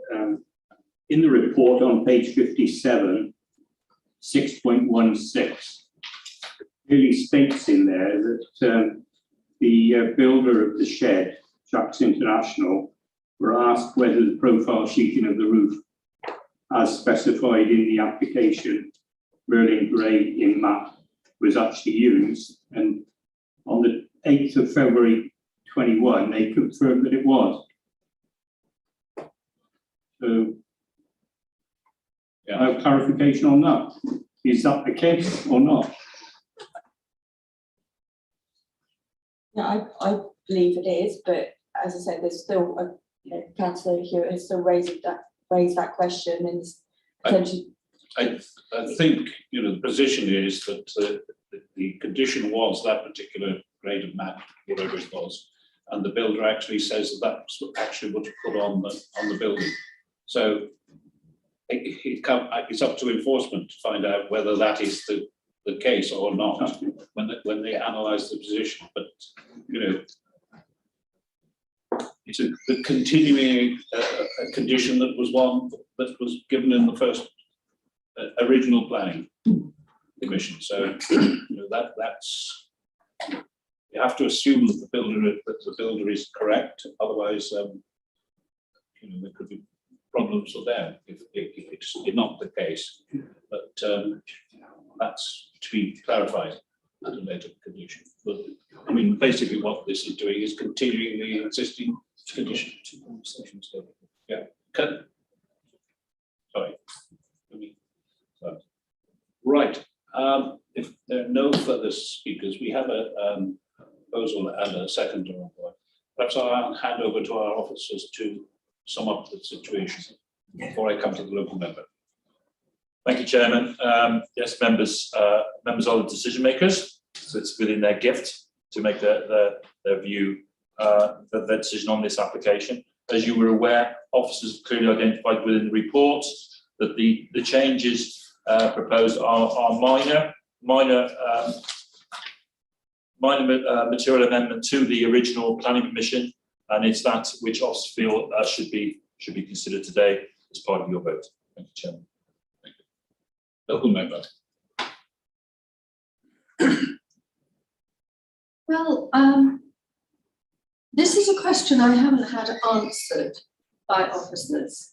in the report on page 57, 6.16, clearly states in there that the builder of the shed, Jacks International, were asked whether the profile sheeting of the roof, as specified in the application, Merlin grey in matte, was actually used. And on the 8th of February 21, they confirmed that it was. So, I have clarification on that. Is that the case or not? Yeah, I believe it is, but as I said, there's still Councillor Hewitt has still raised that question, and potentially. I think the position is that the condition was that particular grade of matte, whatever it was, and the builder actually says that that's actually what's put on the building. So it's up to enforcement to find out whether that is the case or not when they analyse the position. But it's a continuing condition that was one that was given in the first original planning commission. So that's, you have to assume that the builder is correct. Otherwise, there could be problems with them if it's not the case. But that's to be clarified at a later condition. But I mean, basically, what this is doing is continuing the existing condition. Yeah. Sorry. Right. If there are no further speakers, we have a proposal and a second. Perhaps I'll hand over to our officers to sum up the situation before I come to the local member. Thank you, Chairman. Yes, members are the decision makers, so it's within their gift to make their view, their decision on this application. As you were aware, officers clearly identified within the report that the changes proposed are minor minor material amendment to the original planning permission, and it's that which I feel should be considered today as part of your vote. Thank you, Chairman. Local member. Well, this is a question I haven't had answered by officers.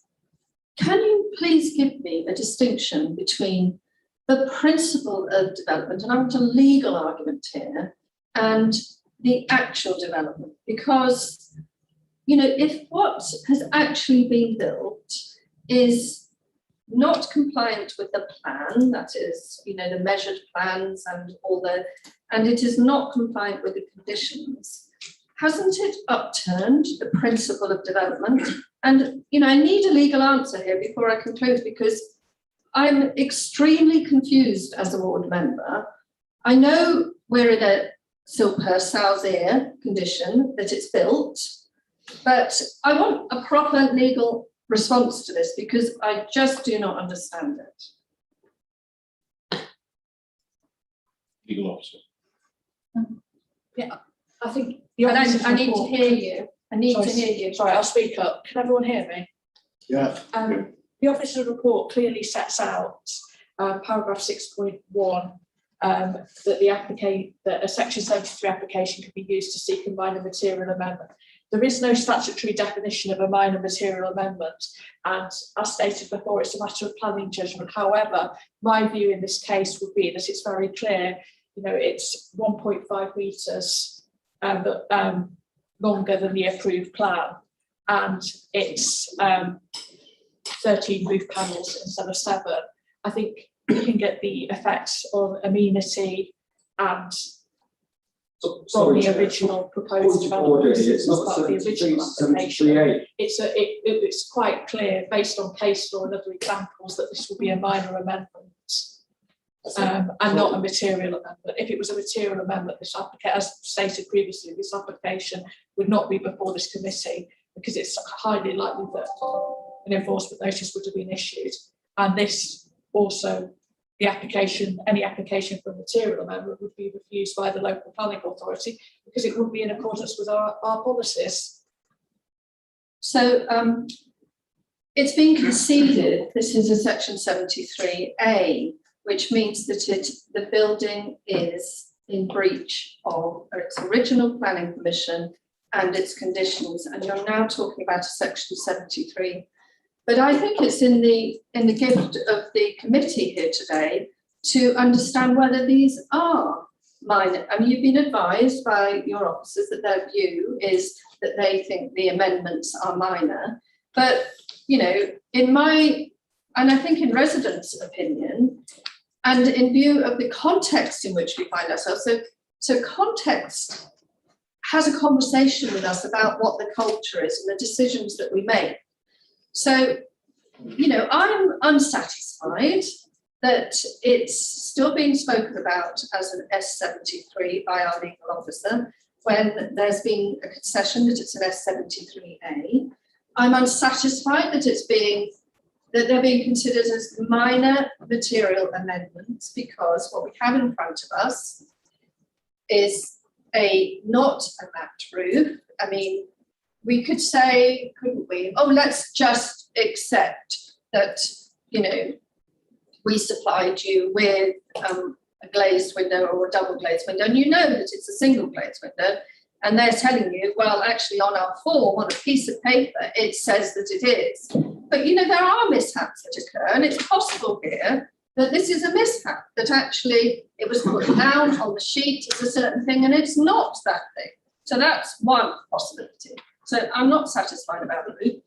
Can you please give me a distinction between the principle of development, and I want a legal argument here, and the actual development? Because, you know, if what has actually been built is not compliant with the plan, that is, you know, the measured plans and and it is not compliant with the conditions, hasn't it upturned the principle of development? And, you know, I need a legal answer here before I conclude, because I'm extremely confused as a ward member. I know we're in a Silper Salzir condition that it's built, but I want a proper legal response to this because I just do not understand it. Legal officer. Yeah, I think the And officer's I need to report- hear you. I need to hear you. Sorry, I'll speak up. Can everyone hear me? Yeah. The officer's report clearly sets out paragraph 6.1 that a section 73 application can be used to seek a minor material amendment. There is no statutory definition of a minor material amendment, and as stated before, it's a matter of planning judgment. However, my view in this case would be that it's very clear, you know, it's 1.5 metres longer than the approved plan, and it's 13 roof panels instead of 7. I think you can get the effects of amenity and from the original proposed development. It's not part of the 73, original application. 73A. It's quite clear based on case law and other examples that this will be a minor amendment and not a material amendment. If it was a material amendment, this application, as stated previously, this application would not be before this committee because it's highly likely that an enforcement notice would have been issued. And this also, any application for a material amendment would be refused by the local planning authority because it would be in accordance with our policies. So it's been conceded, this is a section 73A, which means that the building is in breach of its original planning permission and its conditions, and you're now talking about a section 73. But I think it's in the gift of the committee here today to understand whether these are minor. I mean, you've been advised by your officers that their view is that they think the amendments are minor. But, you know, and I think in residents' opinion, and in view of the context in which we find ourselves, so context has a conversation with us about what the culture is and the decisions that we make. So, you know, I'm unsatisfied that it's still being spoken about as an S73 by our legal officer when there's been a concession that it's an S73A. I'm unsatisfied that they're being considered as minor material amendments because what we have in front of us is not a matte roof. I mean, we could say, couldn't we? Oh, let's just accept that, you know, we supplied you with a glazed window or a double glazed window, and you know that it's a single glazed window, and they're telling you, well, actually on our form, on a piece of paper, it says that it is. But, you know, there are mishaps that occur, and it's possible here that this is a mishap, that actually it was put down on the sheet as a certain thing, and it's not that thing. So that's one possibility. So I'm not satisfied about the roof.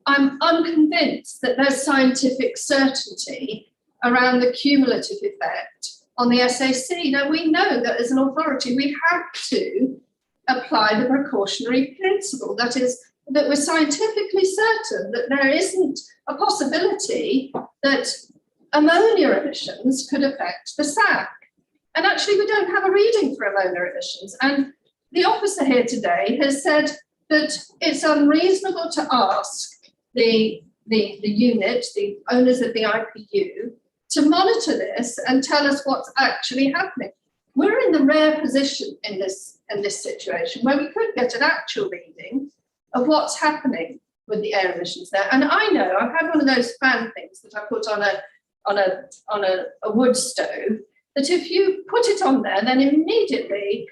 I'm unconvinced that there's scientific certainty around the cumulative effect on the SAC. Now, we know that as an authority, we have to apply the precautionary principle. That is, that we're scientifically certain that there isn't a possibility that ammonia emissions could affect the SAC. And actually, we don't have a reading for ammonia emissions. And the officer here today has said that it's unreasonable to ask the unit, the owners of the IPU, to monitor this and tell us what's actually happening. we're in the rare position in this situation where we could get an actual reading of what's happening with the air emissions there. And I know I've had one of those fan things that I put on a wood stove, that if you put it on there, then immediately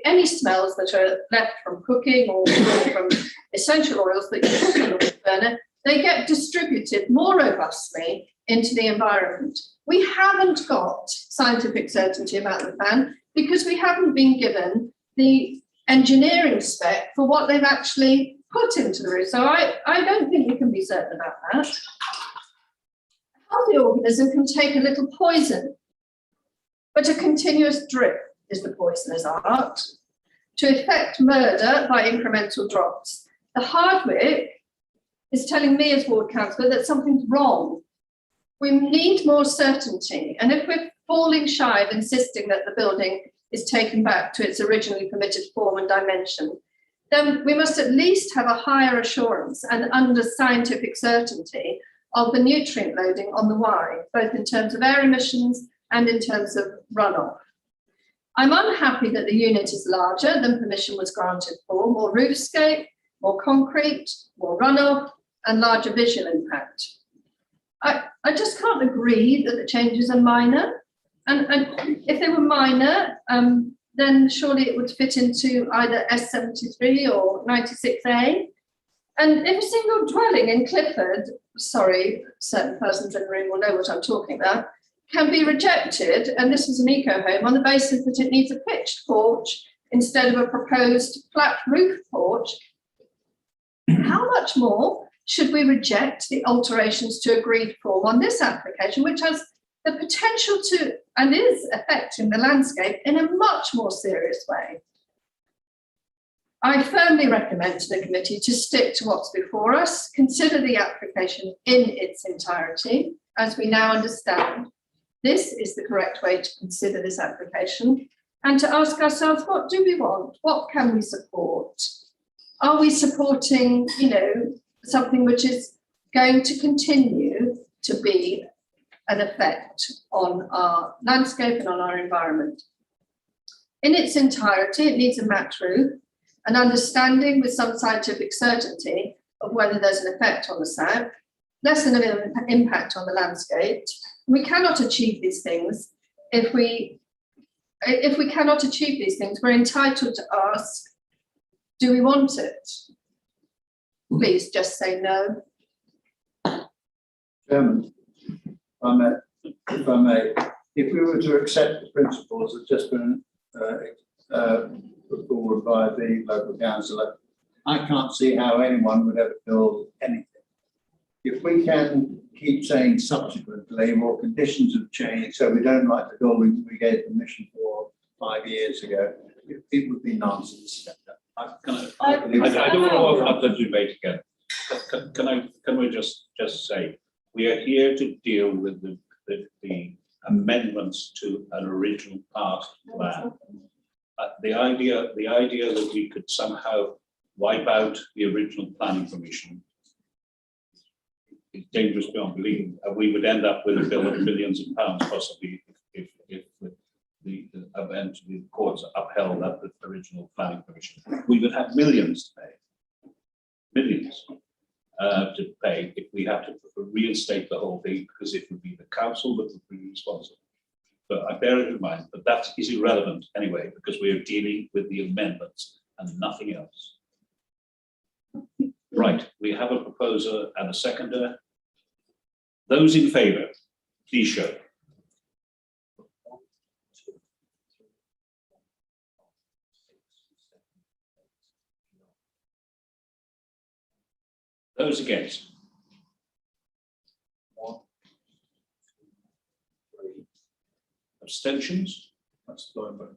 any smells that are left from cooking or from essential oils that you put on the wood burner, they get distributed more robustly into the environment. We haven't got scientific certainty about the fan because we haven't been given the engineering spec for what they've actually put into the roof. So I don't think we can be certain about that. A healthy organism can take a little poison, but a continuous drip is the poisoner's art to effect murder by incremental drops. The Hardwick is telling me as ward councillor that something's wrong. We need more certainty. And if we're falling shy of insisting that the building is taken back to its originally permitted form and dimension, then we must at least have a higher assurance and under scientific certainty of the nutrient loading on the Y, both in terms of air emissions and in terms of runoff. I'm unhappy that the unit is larger than permission was granted for, more roofscape, more concrete, more runoff, and larger visual impact. I just can't agree that the changes are minor. And if they were minor, then surely it would fit into either S73 or 96A. And if a single dwelling in Clifford, sorry, certain persons in the room will know what I'm talking about, can be rejected, and this was an eco home, on the basis that it needs a pitched porch instead of a proposed flat roof porch, how much more should we reject the alterations to agreed form on this application, which has the potential to, and is affecting the landscape in a much more serious way? I firmly recommend to the committee to stick to what's before us, consider the application in its entirety, as we now understand. This is the correct way to consider this application, and to ask ourselves, what do we want? What can we support? Are we supporting, something which is going to continue to be an effect on our landscape and on our environment? In its entirety, it needs a mat roof, an understanding with some scientific certainty of whether there's an effect on the SAC, less than an impact on the landscape. We cannot achieve these things if we cannot achieve these things, we're entitled to ask, do we want it? Please just say no. Chairman, if I may, if we were to accept the principles that just been put forward by the local councillor, I can't see how anyone would ever build anything. If we can keep saying subsequently, or conditions have changed, so we don't like the building we gave permission for 5 years ago, it would be nonsense. I don't want to open up the debate again. Can we just say, we are here to deal with the amendments to an original past plan. The idea that we could somehow wipe out the original planning permission is dangerous beyond belief. We would end up with a bill of millions of pounds possibly if the courts upheld that the original planning permission. We would have millions to pay, millions to pay if we had to reinstate the whole thing, because it would be the council that would be responsible. But I bear it in mind, but that is irrelevant anyway, because we are dealing with the amendments and nothing else. Right, we have a proposer and a seconder. Those in favour, please show. Those against? 1, 2, 3. Abstentions? That's going back.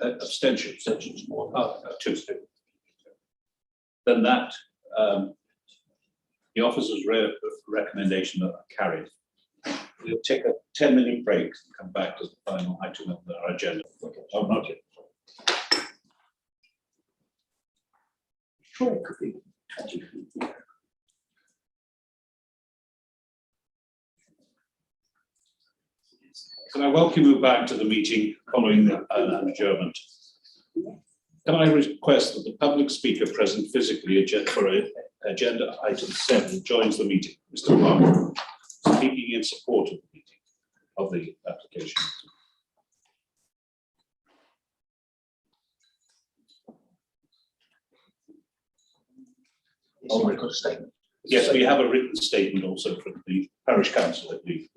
Abstentions more. Oh, 2. Then that the officer's recommendation are carried. We'll take a 10-minute break and come back to the final item of our agenda. Oh, not yet. Sure, it could be 20 feet. Can I welcome you back to the meeting following the adjournment? Can I request that the public speaker present physically for agenda item 7 joins the meeting, Mr. Parker, speaking in support of the meeting of the application. Already got a statement. Yes, we have a written statement also from the parish council, I believe.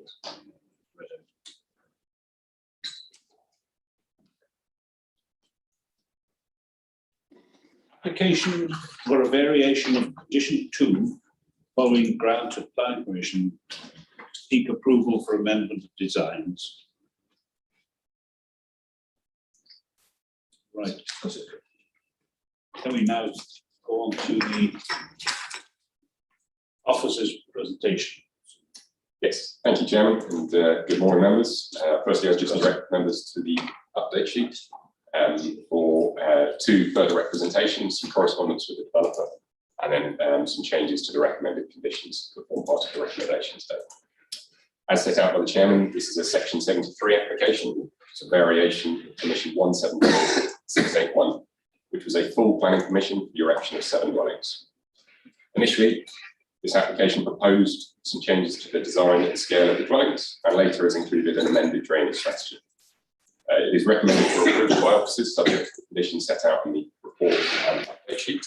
Application for a variation of condition 2 following grant of planning permission, seek approval for amendment of designs. Right. Can we now go on to the officer's presentation? Yes, thank you, Chairman, and good morning, members. Firstly, I just direct members to the update sheet for 2 further representations, some correspondence with the developer, and then some changes to the recommended conditions that form part of the recommendation statement. As set out by the Chairman, this is a Section 73 application. It's a variation of Permission 174681, which was a full planning permission for the erection of 7 dwellings. Initially, this application proposed some changes to the design and scale of the dwellings, and later has included an amended drainage strategy. It is recommended for approval by officers subject to the conditions set out in the report and update sheet.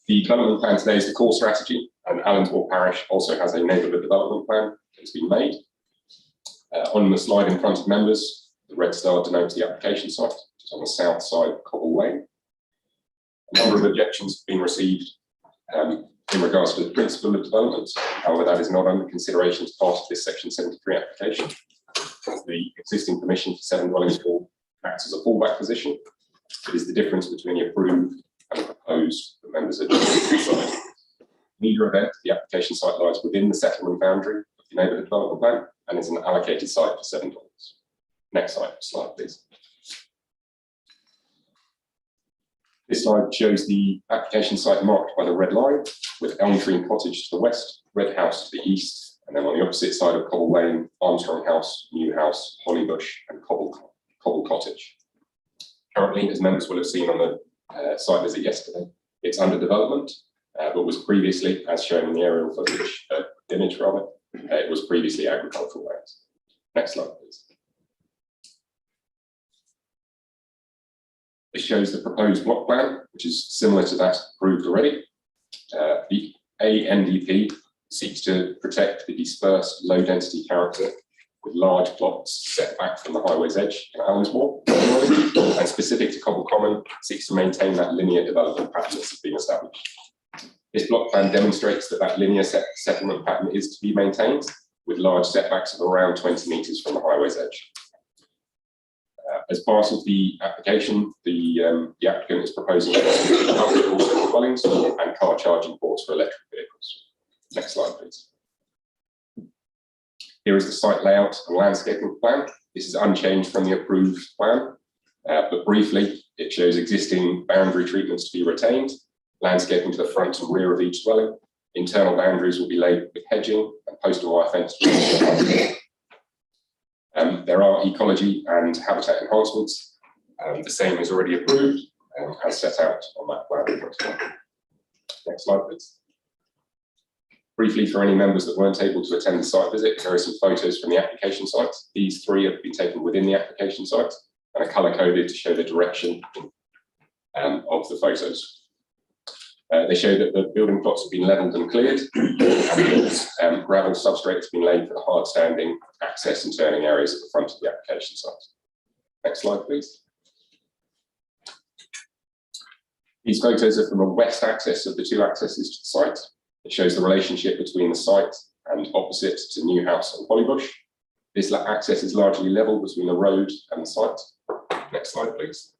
The development plan today is the core strategy, and Allensbourne Parish also has a neighbourhood development plan that has been made. On the slide in front of members, the red star denotes the application site, which is on the south side of Cobble Lane. A number of objections have been received in regards to the principle of development. However, that is not under consideration as part of this Section 73 application. The existing permission for 7 dwellings will act as a fallback position. It is the difference between the approved and proposed that members are just deciding. In either event, the application site lies within the settlement boundary of the neighbourhood development plan and is an allocated site for 7 dwellings. Next slide, please. This slide shows the application site marked by the red line, with Elm Tree Cottage to the west, Red House to the east, and then on the opposite side of Cobble Lane, Armstrong House, New House, Hollybush, and Cobble Cottage. Currently, as members will have seen on the site visit yesterday, it's under development, but was previously, as shown in the aerial footage, image rather, it was previously agricultural land. Next slide, please. This shows the proposed block plan, which is similar to that approved already. The ANDP seeks to protect the dispersed low-density character with large plots set back from the highway's edge in Allensbourne, and specific to Cobble Common, seeks to maintain that linear development pattern that's been established. This block plan demonstrates that that linear settlement pattern is to be maintained, with large setbacks of around 20 metres from the highway's edge. As part of the application, the applicant is proposing also dwellings and car charging ports for electric vehicles. Next slide, please. Here is the site layout and landscaping plan. This is unchanged from the approved plan, but briefly, it shows existing boundary treatments to be retained, landscaping to the front and rear of each dwelling. Internal boundaries will be laid with hedging and postal wire fence. There are ecology and habitat enhancements. The same is already approved as set out on that plan. Next slide, please. Briefly, for any members that weren't able to attend the site visit, here are some photos from the application site. These 3 have been taken within the application site and are colour-coded to show the direction of the photos. They show that the building plots have been levelled and cleared, and gravel substrate has been laid for the hard-standing access and turning areas at the front of the application site. Next slide, please. These photos are from a west access of the 2 accesses to the site. It shows the relationship between the site and opposite to New House and Hollybush. This access is largely level between the road and the site. Next slide, please.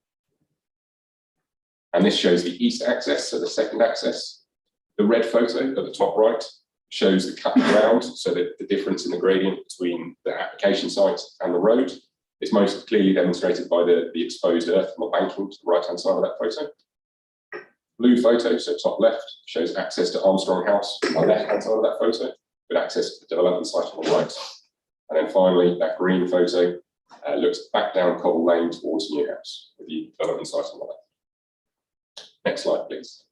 And this shows the east access, so the second access. The red photo at the top right shows the cut ground, so that the difference in the gradient between the application site and the road is most clearly demonstrated by the exposed earth from the banking to the right-hand side of that photo. Blue photo, so top left, shows access to Armstrong House on the left-hand side of that photo, with access to the development site on the right. And then finally, that green photo looks back down Cobble Lane towards New House with the development site on the left. Next slide, please.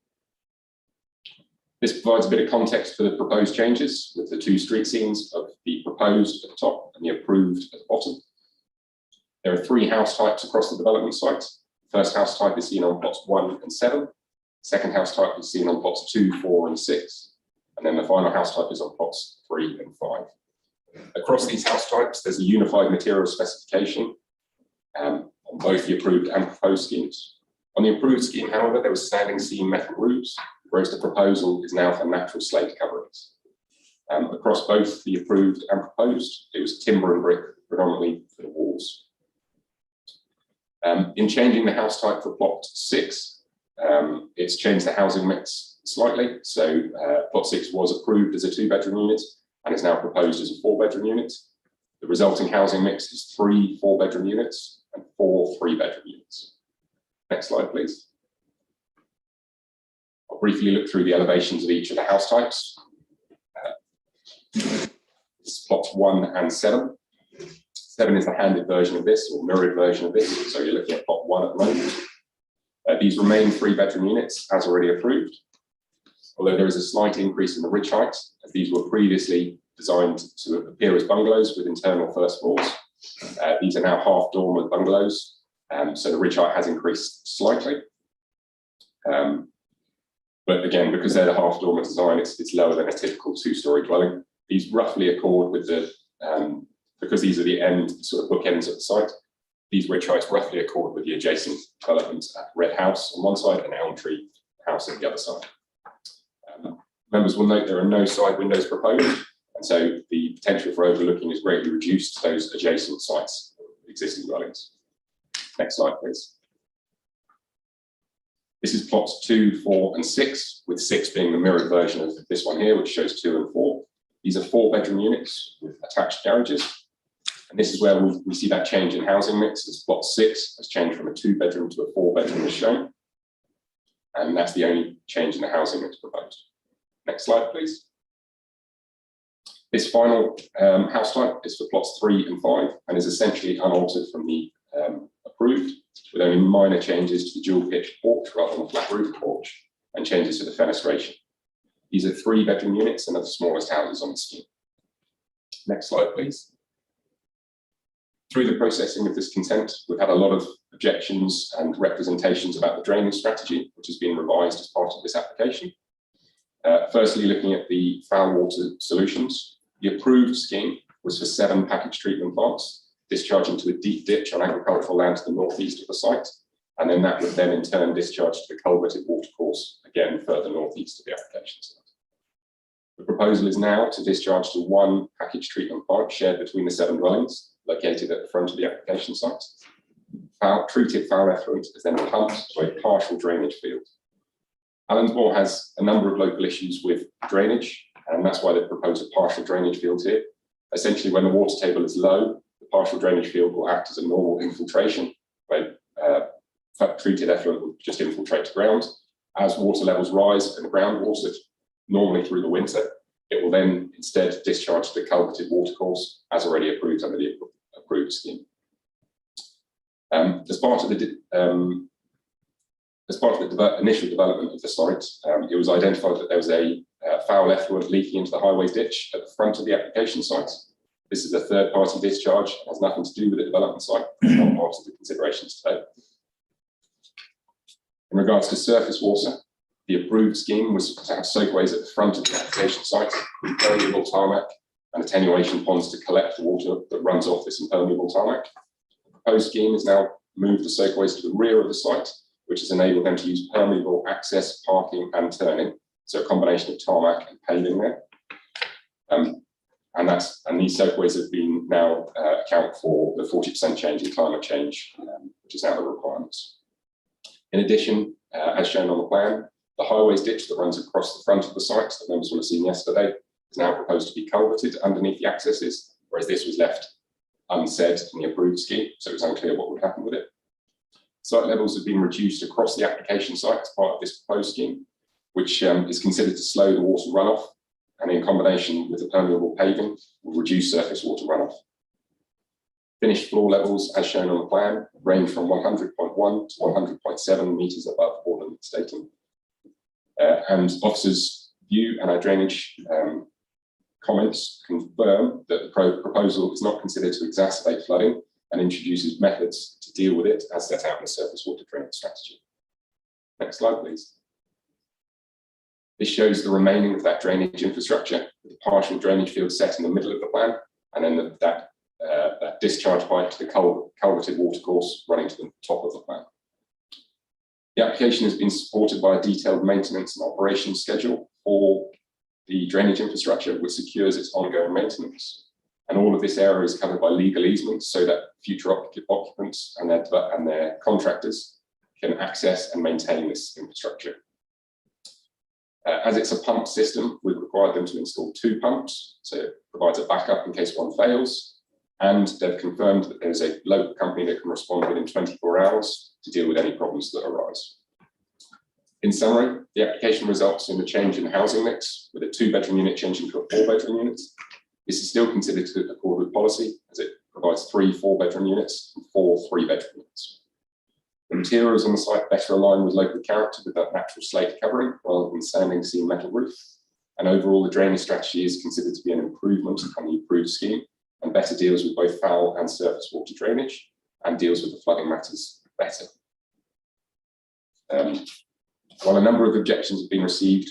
This provides a bit of context for the proposed changes with the two street scenes of the proposed at the top and the approved at the bottom. There are three house types across the development site. The first house type is seen on plots 1 and 7. Second house type is seen on plots 2, 4 and 6. And then the final house type is on plots 3 and 5. Across these house types, there's a unified material specification on both the approved and proposed schemes. On the approved scheme, however, there was standing seam metal roofs, whereas the proposal is now for natural slate coverings. Across both the approved and proposed, it was timber and brick predominantly for the walls. In changing the house type for plot 6, it's changed the housing mix slightly. So plot 6 was approved as a 2-bedroom unit and is now proposed as a 4-bedroom unit. The resulting housing mix is 3 4-bedroom units and 4 3-bedroom units. Next slide, please. I'll briefly look through the elevations of each of the house types. This is plots 1 and 7. 7 is the handed version of this, or mirrored version of this. So you're looking at plot 1 at the moment. These remain 3-bedroom units as already approved, although there is a slight increase in the ridge height, as these were previously designed to appear as bungalows with internal first floors. These are now half dormer bungalows, so the ridge height has increased slightly. But again, because they're the half dormer design, it's lower than a typical 2-story dwelling. These roughly accord with the, because these are the end sort of bookends of the site, these ridge heights roughly accord with the adjacent development at Red House on one side and Elm Tree House at the other side. Members will note there are no side windows proposed, and so the potential for overlooking is greatly reduced to those adjacent sites of existing dwellings. Next slide, please. This is plots 2, 4 and 6, with 6 being the mirrored version of this one here, which shows 2 and 4. These are 4-bedroom units with attached garages. And this is where we see that change in housing mix, as plot 6 has changed from a 2-bedroom to a 4-bedroom as shown. And that's the only change in the housing mix proposed. Next slide, please. This final house type is for plots 3 and 5 and is essentially unaltered from the approved, with only minor changes to the dual pitched porch rather than a flat roof porch and changes to the fenestration. These are 3-bedroom units and are the smallest houses on the scheme. Next slide, please. Through the processing of this consent, we've had a lot of objections and representations about the drainage strategy, which has been revised as part of this application. Firstly, looking at the foul water solutions, the approved scheme was for 7 package treatment plants, discharging to a deep ditch on agricultural land to the northeast of the site, and then that would then in turn discharge to the culverted watercourse, again further northeast of the application site. The proposal is now to discharge to 1 package treatment plant shared between the 7 dwellings, located at the front of the application site. Treated foul effluent is then pumped to a partial drainage field. Allensmore has a number of local issues with drainage, and that's why they've proposed a partial drainage field here. Essentially, when the water table is low, the partial drainage field will act as a normal infiltration, where treated effluent will just infiltrate to ground. As water levels rise and the groundwater, normally through the winter, it will then instead discharge to the culverted watercourse as already approved under the approved scheme. As part of the initial development of the site, it was identified that there was a foul effluent leaking into the highway ditch at the front of the application site. This is a third-party discharge, has nothing to do with the development site, it's not part of the considerations today. In regards to surface water, the approved scheme was to have soakways at the front of the application site, impermeable tarmac and attenuation ponds to collect the water that runs off this impermeable tarmac. The proposed scheme has now moved the soakways to the rear of the site, which has enabled them to use permeable access, parking and turning, so a combination of tarmac and paving there. And these soakways have been now account for the 40% change in climate change, which is now the requirements. In addition, as shown on the plan, the highways ditch that runs across the front of the site that members will have seen yesterday is now proposed to be culverted underneath the accesses, whereas this was left unsaid in the approved scheme, so it was unclear what would happen with it. Site levels have been reduced across the application site as part of this proposed scheme, which is considered to slow the water runoff, and in combination with the permeable paving will reduce surface water runoff. Finished floor levels, as shown on the plan, range from 100.1 to 100.7 metres above ordnance dating. And officers' view and our drainage comments confirm that the proposal is not considered to exacerbate flooding and introduces methods to deal with it as set out in the surface water drainage strategy. Next slide, please. This shows the remaining of that drainage infrastructure, with a partial drainage field set in the middle of the plan, and then that discharge pipe to the culverted watercourse running to the top of the plan. The application has been supported by a detailed maintenance and operations schedule for the drainage infrastructure, which secures its ongoing maintenance. And all of this area is covered by legal easements so that future occupants and their contractors can access and maintain this infrastructure. As it's a pump system, we've required them to install 2 pumps, so it provides a backup in case one fails. And they've confirmed that there's a local company that can respond within 24 hours to deal with any problems that arise. In summary, the application results in a change in the housing mix, with a 2-bedroom unit changing to a 4-bedroom unit. This is still considered to accord with policy, as it provides 3 4-bedroom units and 4 3-bedroom units. The materials on the site better align with local character with that natural slate covering rather than standing seam metal roof. And overall, the drainage strategy is considered to be an improvement on the approved scheme and better deals with both foul and surface water drainage and deals with the flooding matters better. While a number of objections have been received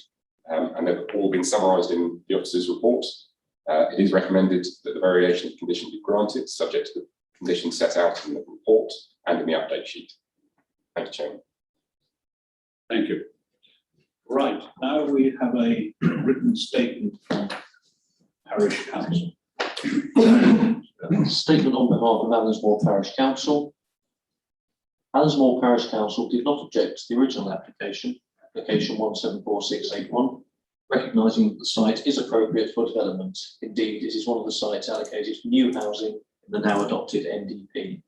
and they've all been summarised in the officer's report, it is recommended that the variation of condition be granted, subject to the conditions set out in the report and in the update sheet. Thank you, Chairman. Thank you. Right, now we have a written statement from Parish Council. Statement on behalf of Allensmore Parish Council. Allensmore Parish Council did not object to the original application 174681, recognising that the site is appropriate for development. Indeed, it is one of the sites allocated for new housing in the now adopted NDP.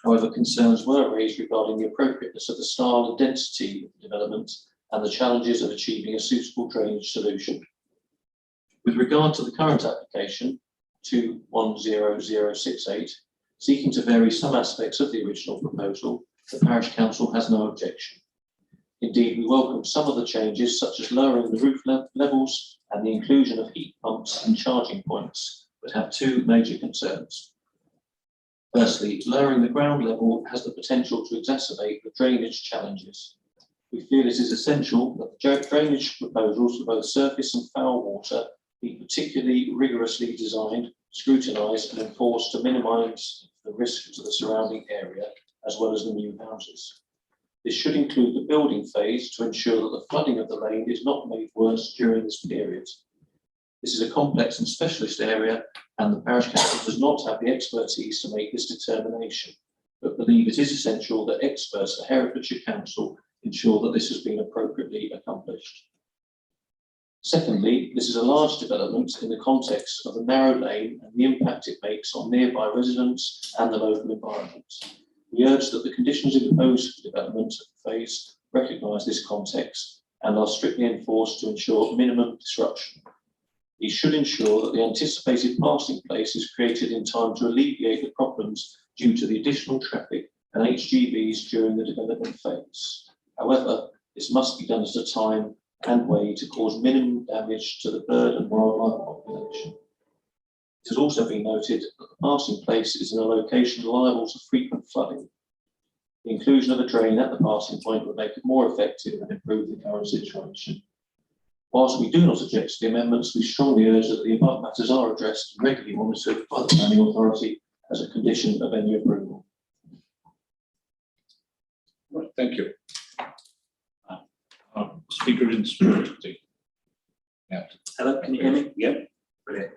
However, concerns were raised regarding the appropriateness of the style and density of the development and the challenges of achieving a suitable drainage solution. With regard to the current application, 210068, seeking to vary some aspects of the original proposal, the Parish Council has no objection. Indeed, we welcome some of the changes, such as lowering the roof levels and the inclusion of heat pumps and charging points, but have 2 major concerns. Firstly, lowering the ground level has the potential to exacerbate the drainage challenges. We feel it is essential that the drainage proposals for both surface and foul water be particularly rigorously designed, scrutinised and enforced to minimise the risk to the surrounding area as well as the new houses. This should include the building phase to ensure that the flooding of the lane is not made worse during this period. This is a complex and specialist area, and the Parish Council does not have the expertise to make this determination, but believe it is essential that experts at Herefordshire Council ensure that this has been appropriately accomplished. Secondly, this is a large development in the context of a narrow lane and the impact it makes on nearby residents and the local environment. We urge that the conditions imposed for development phase recognise this context and are strictly enforced to ensure minimum disruption. These should ensure that the anticipated passing place is created in time to alleviate the problems due to the additional traffic and HGVs during the development phase. However, this must be done at a time and way to cause minimum damage to the bird and wildlife population. It has also been noted that the passing place is in a location liable to frequent flooding. The inclusion of a drain at the passing point would make it more effective and improve the current situation. Whilst we do not object to the amendments, we strongly urge that the above matters are addressed and regularly monitored by the planning authority as a condition of any approval. Right, thank you. Speaker in support. Yeah. Hello, can you hear me? Yep. Brilliant.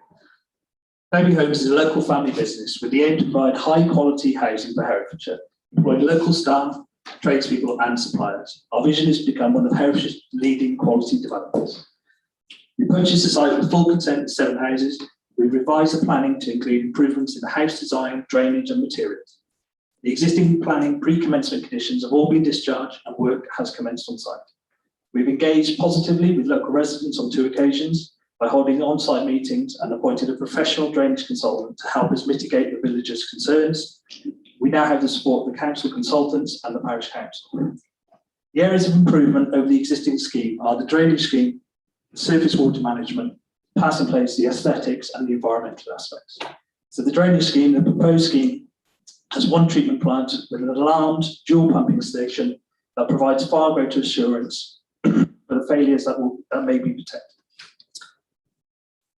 Baby Homes is a local family business with the aim to provide high quality housing for Herefordshire, employing local staff, tradespeople and suppliers. Our vision is to become one of Herefordshire's leading quality developers. We purchased the site with full consent of 7 houses. We revised the planning to include improvements in the house design, drainage and materials. The existing planning pre-commencement conditions have all been discharged and work has commenced on site. We've engaged positively with local residents on 2 occasions by holding on-site meetings and appointed a professional drainage consultant to help us mitigate the villagers' concerns. We now have the support of the council consultants and the parish council. The areas of improvement over the existing scheme are the drainage scheme, the surface water management, passing place, the aesthetics and the environmental aspects. So the drainage scheme, the proposed scheme, has one treatment plant with an alarmed dual pumping station that provides far greater assurance for the failures that may be detected.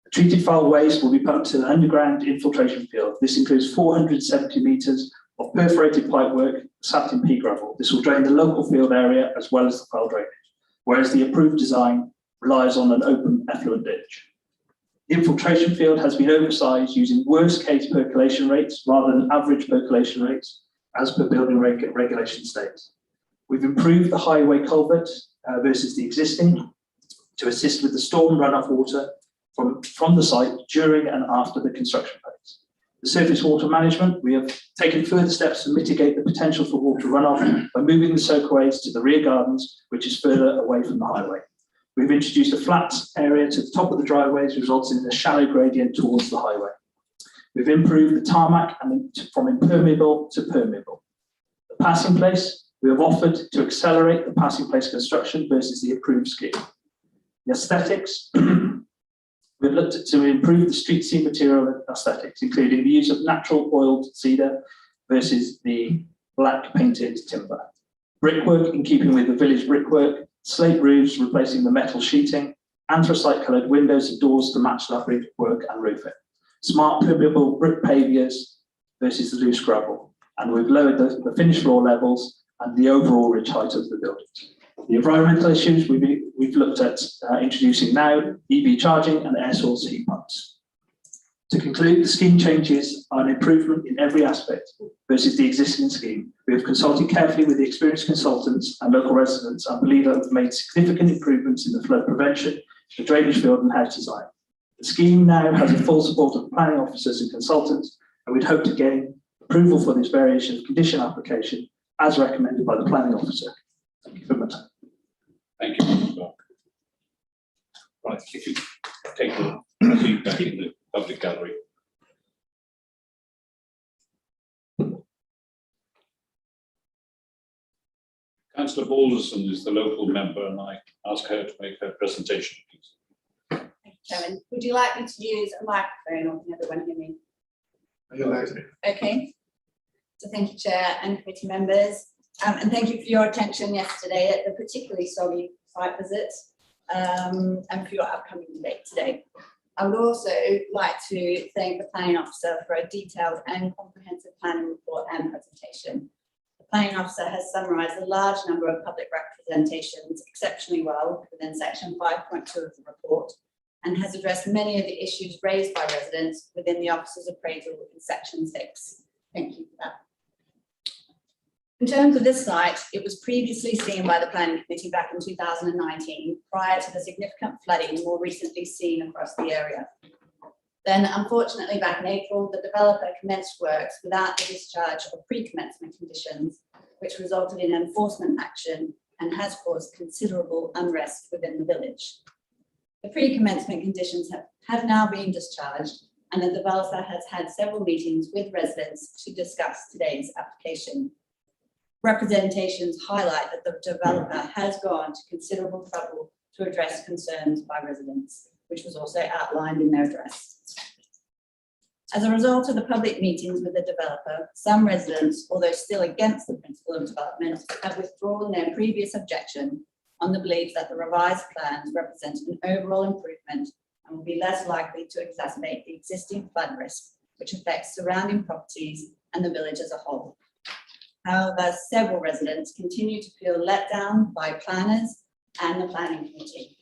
The treated foul waste will be pumped to the underground infiltration field. This includes 470 metres of perforated pipework sapped in pea gravel. This will drain the local field area as well as the foul drainage, whereas the approved design relies on an open effluent ditch. The infiltration field has been oversized using worst case percolation rates rather than average percolation rates as per building regulation states. We've improved the highway culvert versus the existing to assist with the storm runoff water from the site during and after the construction phase. The surface water management, we have taken further steps to mitigate the potential for water runoff by moving the soakaways to the rear gardens, which is further away from the highway. We've introduced a flat area to the top of the driveways, resulting in a shallow gradient towards the highway. We've improved the tarmac from impermeable to permeable. The passing place, we have offered to accelerate the passing place construction versus the approved scheme. The aesthetics, we've looked to improve the street scene material aesthetics, including the use of natural oiled cedar versus the black painted timber. Brickwork in keeping with the village brickwork, slate roofs replacing the metal sheeting, anthracite coloured windows and doors to match that brickwork and roofing. Smart permeable brick paviers versus the loose gravel. And we've lowered the finished floor levels and the overall ridge height of the buildings. The environmental issues we've looked at introducing now, EV charging and air source heat pumps. To conclude, the scheme changes are an improvement in every aspect versus the existing scheme. We have consulted carefully with the experienced consultants and local residents and believe that we've made significant improvements in the flood prevention, the drainage field and house design. The scheme now has the full support of the planning officers and consultants, and we'd hope to gain approval for this variation of condition application as recommended by the planning officer. Thank you very much. Thank you, Mr. Clark. Right, if you take the feedback in the public gallery. Councillor Balderson is the local member and I ask her to make her presentation, please. Thank you, Chairman. Would you like me to use a microphone or can everyone hear me? Okay. So thank you, Chair and committee members. And thank you for your attention yesterday at the particularly soggy site visit and for your upcoming debate today. I would also like to thank the planning officer for a detailed and comprehensive planning report and presentation. The planning officer has summarised a large number of public representations exceptionally well within section 5.2 of the report and has addressed many of the issues raised by residents within the officer's appraisal in section 6. Thank you for that. In terms of this site, it was previously seen by the Planning Committee back in 2019, prior to the significant flooding more recently seen across the area. Then, unfortunately, back in April, the developer commenced works without the discharge of pre-commencement conditions, which resulted in enforcement action and has caused considerable unrest within the village. The pre-commencement conditions have now been discharged, and the developer has had several meetings with residents to discuss today's application. Representations highlight that the developer has gone to considerable trouble to address concerns by residents, which was also outlined in their address. As a result of the public meetings with the developer, some residents, although still against the principle of development, have withdrawn their previous objection on the belief that the revised plans represent an overall improvement and will be less likely to exacerbate the existing flood risk, which affects surrounding properties and the village as a whole. However, several residents continue to feel let down by planners and the planning committee.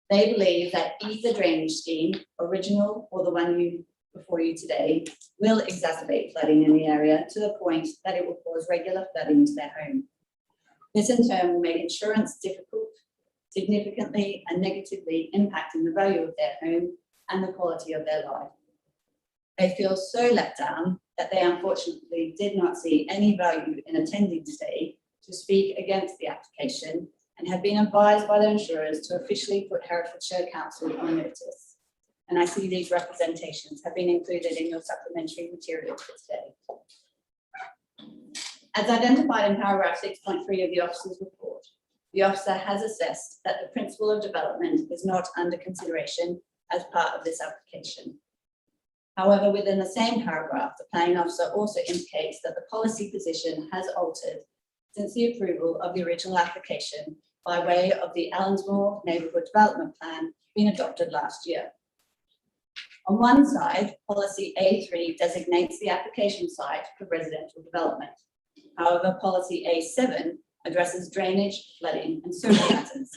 They believe that either drainage scheme, original or the one before you today, will exacerbate flooding in the area to the point that it will cause regular flooding to their home. This in turn will make insurance difficult, significantly and negatively impacting the value of their home and the quality of their life. They feel so let down that they unfortunately did not see any value in attending today to speak against the application and have been advised by their insurers to officially put Herefordshire Council on notice. And I see these representations have been included in your supplementary material for today. As identified in paragraph 6.3 of the officer's report, the officer has assessed that the principle of development is not under consideration as part of this application. However, within the same paragraph, the planning officer also indicates that the policy position has altered since the approval of the original application by way of the Allensmoor Neighbourhood Development Plan being adopted last year. On one side, policy A3 designates the application site for residential development. However, policy A7 addresses drainage, flooding, and sewer matters.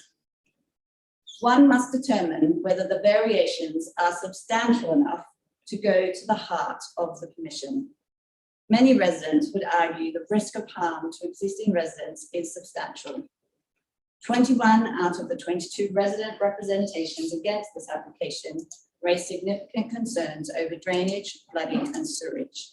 One must determine whether the variations are substantial enough to go to the heart of the permission. Many residents would argue the risk of harm to existing residents is substantial. 21 out of the 22 resident representations against this application raised significant concerns over drainage, flooding, and sewerage.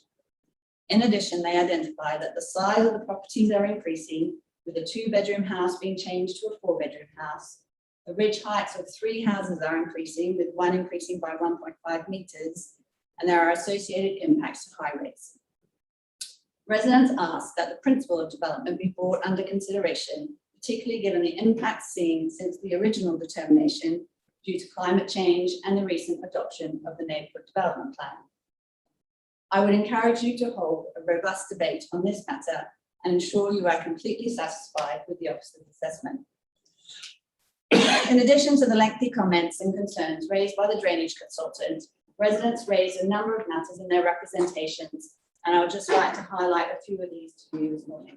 In addition, they identify that the size of the properties are increasing, with a 2-bedroom house being changed to a 4-bedroom house. The ridge heights of 3 houses are increasing, with one increasing by 1.5 metres, and there are associated impacts to highways. Residents ask that the principle of development be brought under consideration, particularly given the impacts seen since the original determination due to climate change and the recent adoption of the Neighbourhood Development Plan. I would encourage you to hold a robust debate on this matter and ensure you are completely satisfied with the officer's assessment. In addition to the lengthy comments and concerns raised by the drainage consultant, residents raised a number of matters in their representations, and I would just like to highlight a few of these to you this morning.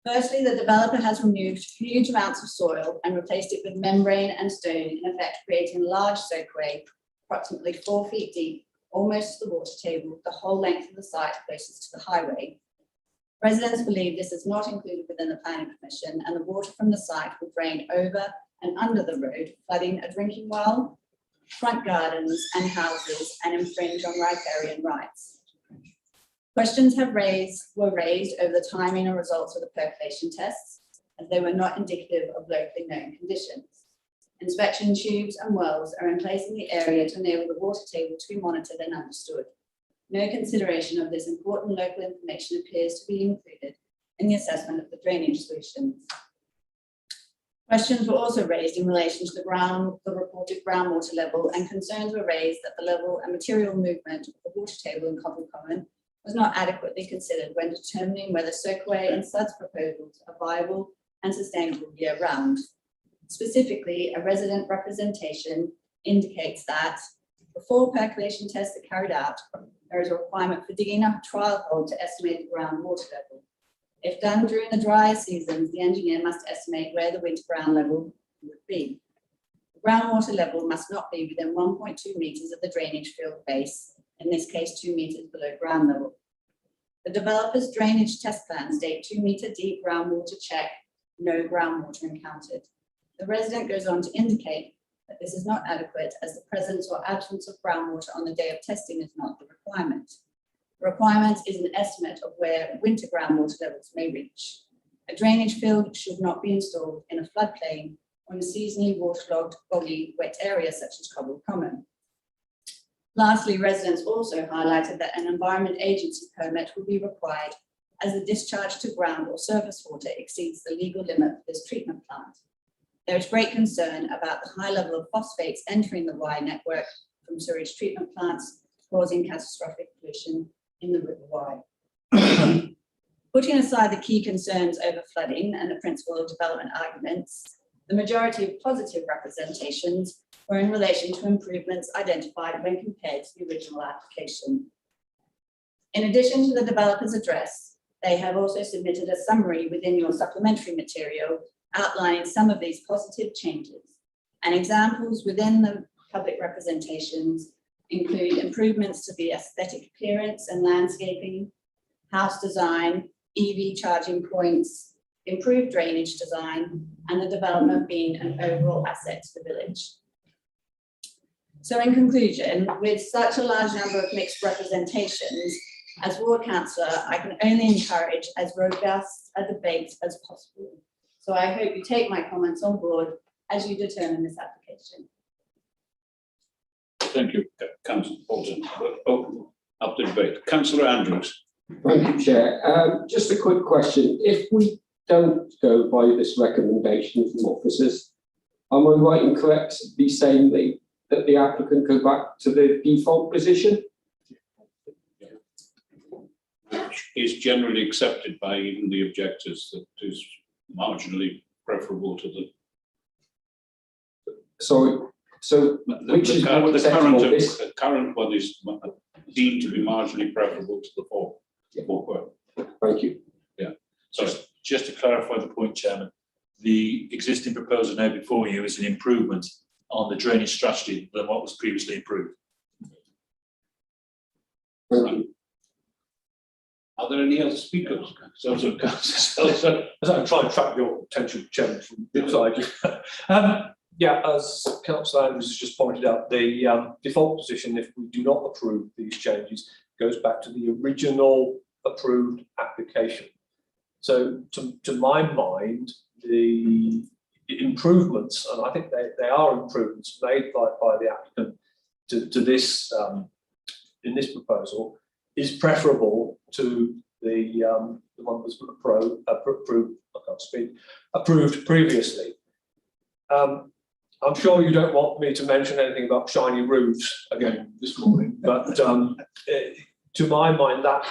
Firstly, the developer has removed huge amounts of soil and replaced it with membrane and stone, in effect creating a large soakaway, approximately 4 feet deep, almost to the water table, the whole length of the site closest to the highway. Residents believe this is not included within the planning permission, and the water from the site will drain over and under the road, flooding a drinking well, front gardens and houses, and infringe on riparian rights. Questions were raised over the timing and results of the percolation tests, as they were not indicative of locally known conditions. Inspection tubes and wells are in place in the area to enable the water table to be monitored and understood. No consideration of this important local information appears to be included in the assessment of the drainage solutions. Questions were also raised in relation to the reported groundwater level, and concerns were raised that the level and material movement of the water table in Cobble Common was not adequately considered when determining whether soakaway and SUDS proposals are viable and sustainable year-round. Specifically, a resident representation indicates that before percolation tests are carried out, there is a requirement for digging a trial hole to estimate the groundwater level. If done during the drier seasons, the engineer must estimate where the winter ground level would be. The groundwater level must not be within 1.2 metres of the drainage field base, in this case 2 metres below ground level. The developer's drainage test plan state 2 metre deep groundwater check, no groundwater encountered. The resident goes on to indicate that this is not adequate, as the presence or absence of groundwater on the day of testing is not the requirement. The requirement is an estimate of where winter groundwater levels may reach. A drainage field should not be installed in a floodplain or in a seasonally waterlogged, boggy, wet area such as Cobble Common. Lastly, residents also highlighted that an Environment Agency permit will be required as the discharge to ground or surface water exceeds the legal limit for this treatment plant. There is great concern about the high level of phosphates entering the Wye network from sewage treatment plants, causing catastrophic pollution in the River Wye. Putting aside the key concerns over flooding and the principle of development arguments, the majority of positive representations were in relation to improvements identified when compared to the original application. In addition to the developer's address, they have also submitted a summary within your supplementary material outlining some of these positive changes, and examples within the public representations include improvements to the aesthetic appearance and landscaping, house design, EV charging points, improved drainage design, and the development being an overall asset to the village. So in conclusion, with such a large number of mixed representations, as ward councillor, I can only encourage as robust a debate as possible. So I hope you take my comments on board as you determine this application. Thank you, Councillor Bolton. Open up the debate. Councillor Andrews. Thank you, Chair. Just a quick question. If we don't go by this recommendation from officers, am I right and correct to be saying that the applicant go back to the default position? Which is generally accepted by even the objectors, that is marginally preferable to the. So which is more acceptable? The current one is deemed to be marginally preferable to the fourth. Thank you. Yeah. So just to clarify the point, Chairman, the existing proposal now before you is an improvement on the drainage strategy than what was previously approved. Are there any other speakers? As I try and track your attention, Chairman, from the side. Yeah, as Councillor Andrews has just pointed out, the default position, if we do not approve these changes, goes back to the original approved application. So to my mind, the improvements, and I think they are improvements made by the applicant to this in this proposal, is preferable to the one that was approved previously. I'm sure you don't want me to mention anything about shiny roofs again this morning, but to my mind, that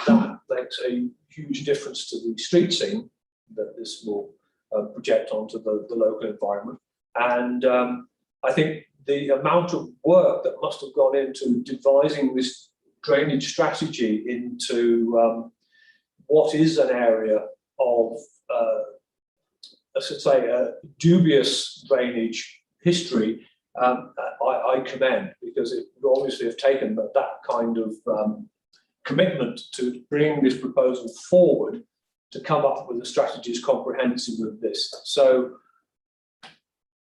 makes a huge difference to the street scene that this will project onto the local environment. And I think the amount of work that must have gone into devising this drainage strategy into what is an area of, I should say, a dubious drainage history, I commend, because it would obviously have taken that kind of commitment to bring this proposal forward to come up with a strategy as comprehensive as this. So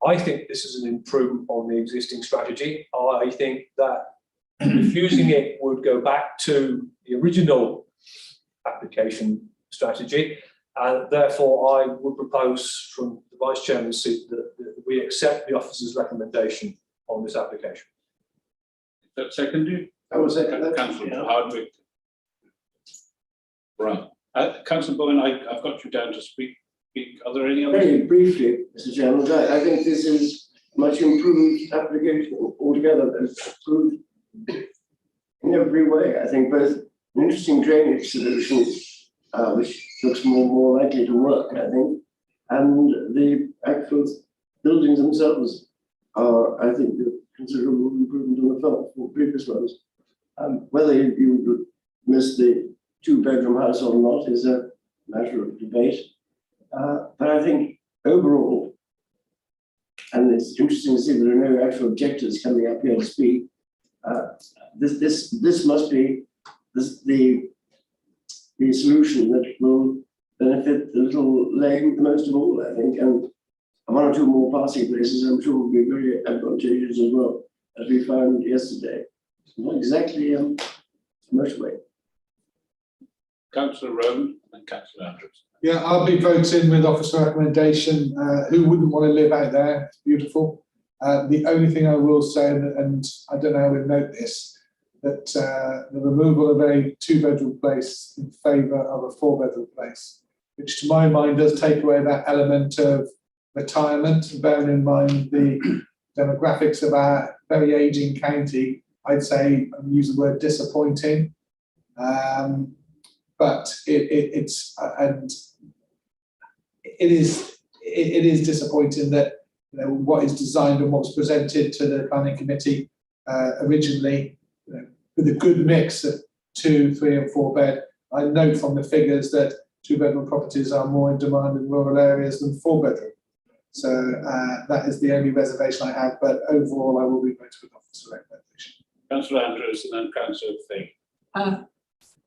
I think this is an improvement on the existing strategy. I think that refusing it would go back to the original application strategy, and therefore I would propose from the Vice Chairman's seat that we accept the officer's recommendation on this application. That second you? I will second that. Councillor Hardwick. Right. Councillor Bowen, I've got you down to speak. Are there any other? Very briefly, Mr. Chairman, I think this is a much improved application altogether. It's improved in every way. I think both an interesting drainage solution, which looks more likely to work, I think, and the actual buildings themselves are, I think, a considerable improvement on the previous ones. Whether you would miss the two-bedroom house or not is a matter of debate. But I think overall, and it's interesting to see there are no actual objectors coming up here to speak, this must be the solution that will benefit the little lane the most of all, I think, and one or two more passing places I'm sure will be very advantageous as well, as we found yesterday. It's not exactly a motorway. Councillor Rowan and Councillor Andrews. Yeah, I'll be voting with officer recommendation. Who wouldn't want to live out there? It's beautiful. The only thing I will say, and I don't know how we note this, that the removal of a two-bedroom place in favour of a four-bedroom place, which to my mind does take away that element of retirement, bearing in mind the demographics of our very ageing county. I'd say, and use the word disappointing. But it is disappointing that what is designed and what's presented to the planning committee originally, with a good mix of 2, 3 and 4 bed. I note from the figures that 2-bedroom properties are more in demand in rural areas than 4-bedroom. So that is the only reservation I have, but overall I will be voting with officer recommendation. Councillor Andrews and then Councillor Fee.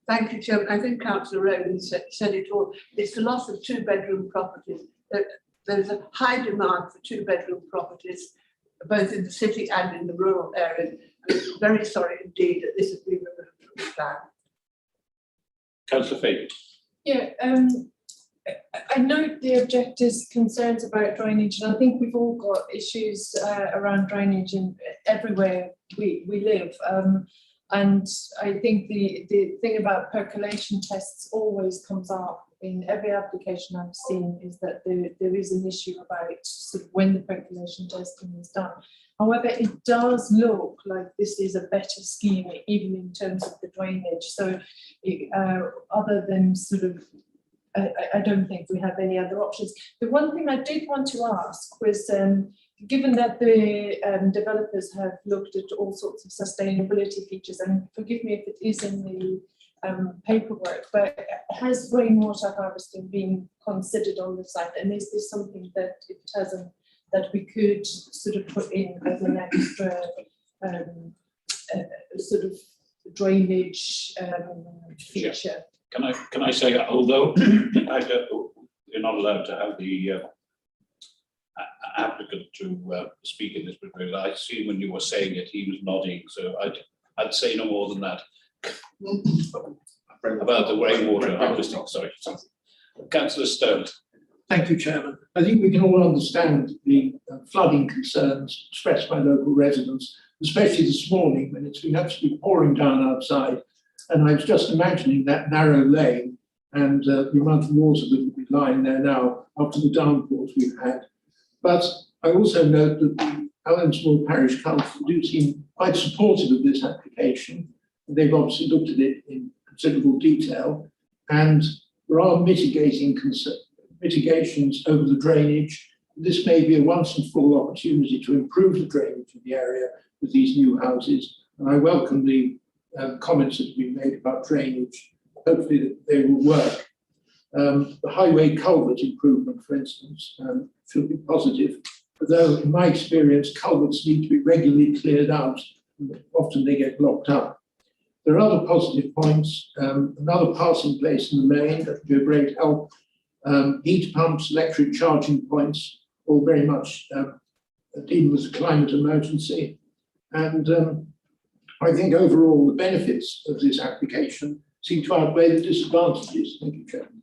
Thank you, Chairman. I think Councillor Rowan said it all. It's the loss of 2-bedroom properties. There's a high demand for 2-bedroom properties, both in the city and in the rural areas. I'm very sorry indeed that this has been removed from the plan. Councillor Fee. Yeah, I note the objectors' concerns about drainage, and I think we've all got issues around drainage in everywhere we live. And I think the thing about percolation tests always comes up in every application I've seen, is that there is an issue about sort of when the percolation testing is done. However, it does look like this is a better scheme, even in terms of the drainage. So other than sort of, I don't think we have any other options. The one thing I did want to ask was, given that the developers have looked at all sorts of sustainability features, and forgive me if it is in the paperwork, but has rainwater harvesting been considered on the site? And is this something that, if it hasn't, that we could sort of put in as an extra sort of drainage feature? Can I say, although you're not allowed to have the applicant to speak in this proposal, I see when you were saying it, he was nodding, so I'd say no more than that. About the rainwater harvesting, sorry. Councillor Stone. Thank you, Chairman. I think we can all understand the flooding concerns expressed by local residents, especially this morning when it's been absolutely pouring down outside. And I was just imagining that narrow lane and the amount of water that will be lying there now after the downpours we've had. But I also note that the Allensmore Parish Council do seem quite supportive of this application. They've obviously looked at it in considerable detail, and there are mitigations over the drainage. This may be a once and for all opportunity to improve the drainage in the area with these new houses. And I welcome the comments that have been made about drainage. Hopefully that they will work. The highway culvert improvement, for instance, should be positive. Although in my experience, culverts need to be regularly cleared out. And often they get blocked up. There are other positive points. Another passing place in the main, that would be a great help. Heat pumps, electric charging points, all very much dealing with the climate emergency. And I think overall the benefits of this application seem to outweigh the disadvantages. Thank you, Chairman.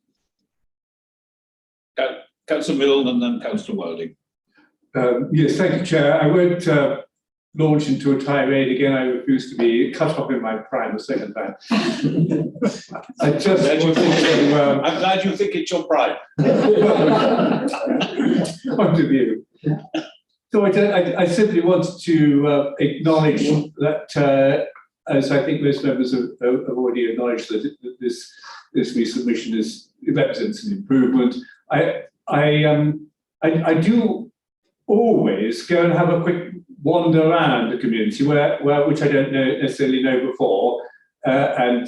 Councillor Milne and then Councillor Wilding. Yes, thank you, Chair. I won't launch into a tirade again. I refuse to be cut off in my prime a second time. I'm glad you think it's your prime. Point of view. So I simply want to acknowledge that, as I think most members have already acknowledged, that this resubmission represents an improvement. I do always go and have a quick wander around the community which I don't necessarily know before, and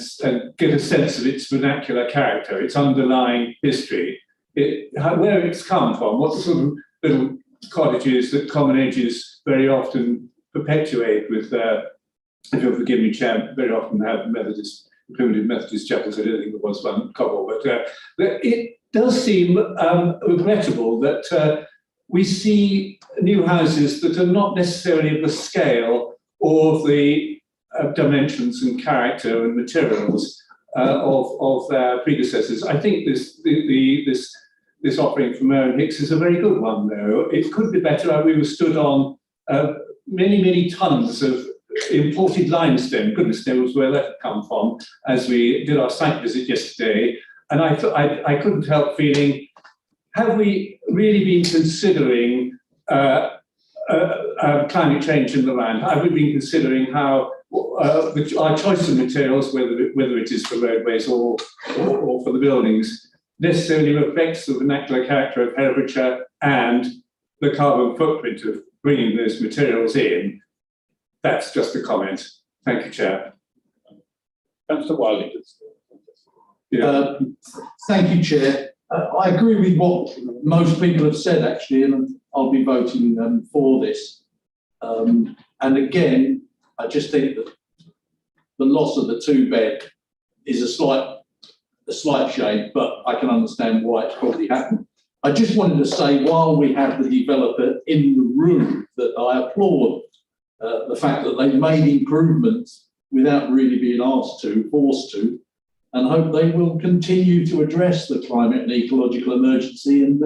get a sense of its vernacular character, its underlying history, where it's come from, what sort of little cottages that Common Ages very often perpetuate with, if you'll forgive me, Chair, very often have primitive Methodist chapels. I don't think there was one couple, but it does seem regrettable that we see new houses that are not necessarily of the scale or of the dimensions and character and materials of their predecessors. I think this offering from Aaron Hicks is a very good one, though. It could be better. We were stood on many tons of imported limestone. Goodness knows where that had come from as we did our site visit yesterday. And I couldn't help feeling, have we really been considering climate change in the land? Have we been considering how our choice of materials, whether it is for roadways or for the buildings, necessarily reflects the vernacular character of Herefordshire and the carbon footprint of bringing those materials in? That's just a comment. Thank you, Chair. Councillor Wiley. Thank you, Chair. I agree with what most people have said, actually, and I'll be voting for this. And again, I just think that the loss of the 2-bed is a slight shame, but I can understand why it's probably happened. I just wanted to say, while we have the developer in the room, that I applaud the fact that they've made improvements without really being forced to. and hope they will continue to address the climate and ecological emergency and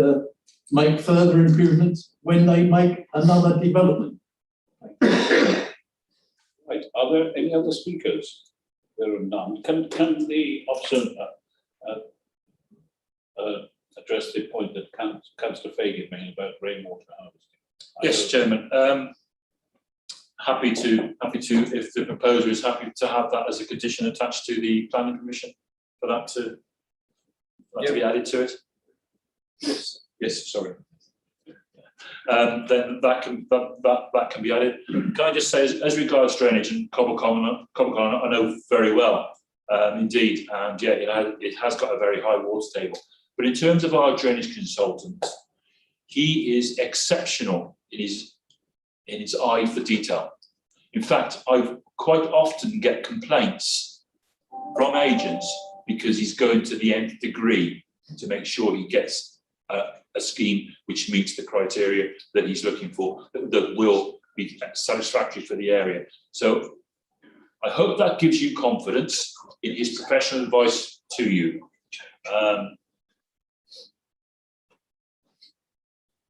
make further improvements when they make another development. Right, are there any other speakers? There are none. Can the officer address the point that Councillor Fagan made about rainwater harvesting? Yes, Chairman. Happy to, if the proposer is happy to have that as a condition attached to the planning permission, for that to be added to it. Yes, sorry. Then that can be added. Can I just say, as regards drainage and Cobble Common, I know very well, indeed, and yeah, it has got a very high water table. But in terms of our drainage consultant, he is exceptional in his eye for detail. In fact, I quite often get complaints from agents because he's going to the nth degree to make sure he gets a scheme which meets the criteria that he's looking for, that will be satisfactory for the area. So I hope that gives you confidence in his professional advice to you.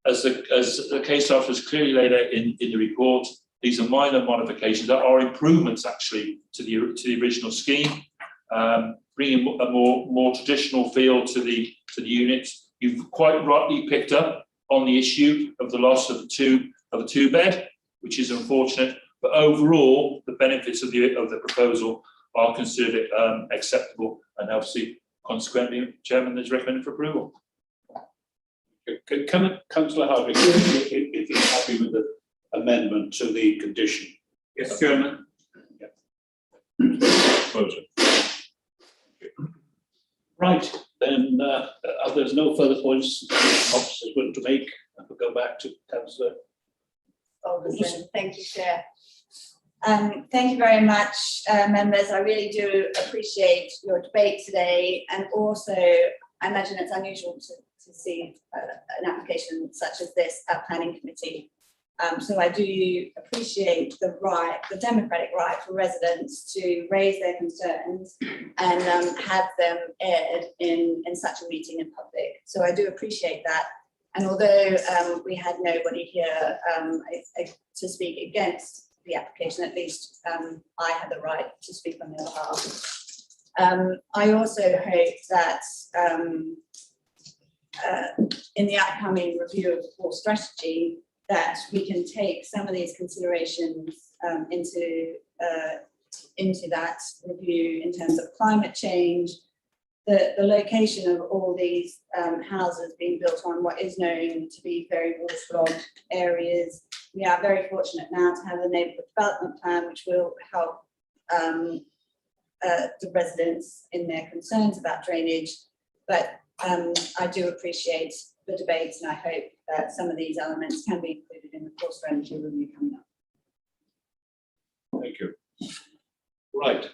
As the case officer has clearly laid out in the report, these are minor modifications that are improvements actually to the original scheme, bringing a more traditional feel to the units. You've quite rightly picked up on the issue of the loss of a two bed, which is unfortunate. But overall, the benefits of the proposal are considered acceptable, and obviously, consequently, Chairman is recommended for approval. Can Councillor Hardwick, if he's happy with the amendment to the condition? Yes, Chairman. Right, then there's no further points officers want to make. We'll go back to Councillor Alderson. Thank you, Chair. Thank you very much, members. I really do appreciate your debate today, and also I imagine it's unusual to see an application such as this at Planning Committee. So I do appreciate the democratic right for residents to raise their concerns and have them aired in such a meeting in public. So I do appreciate that. And although we had nobody here to speak against the application, at least I had the right to speak on their behalf. I also hope that in the upcoming review of the core strategy, that we can take some of these considerations into that review in terms of climate change, the location of all these houses being built on what is known to be very waterlogged areas. We are very fortunate now to have a neighbourhood development plan which will help the residents in their concerns about drainage, but I do appreciate the debates, and I hope that some of these elements can be included in the core strategy review coming up. Thank you. Right.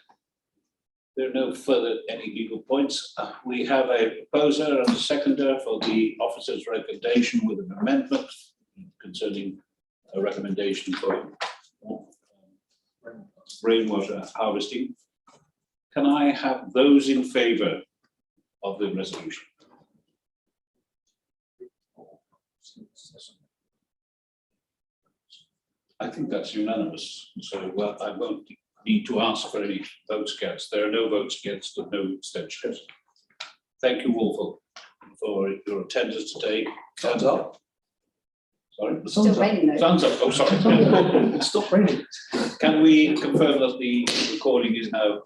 There are no further any legal points. We have a proposer and a seconder for the officer's recommendation with an amendment concerning a recommendation for rainwater harvesting. Can I have those in favour of the resolution? I think that's unanimous, so I won't need to ask for any votes against. There are no votes against and no abstentions. Thank you all for your attendance today. Thumbs up. Sorry? It's still raining though. Thumbs up, oh sorry. Stop raining. Can we confirm that the recording is now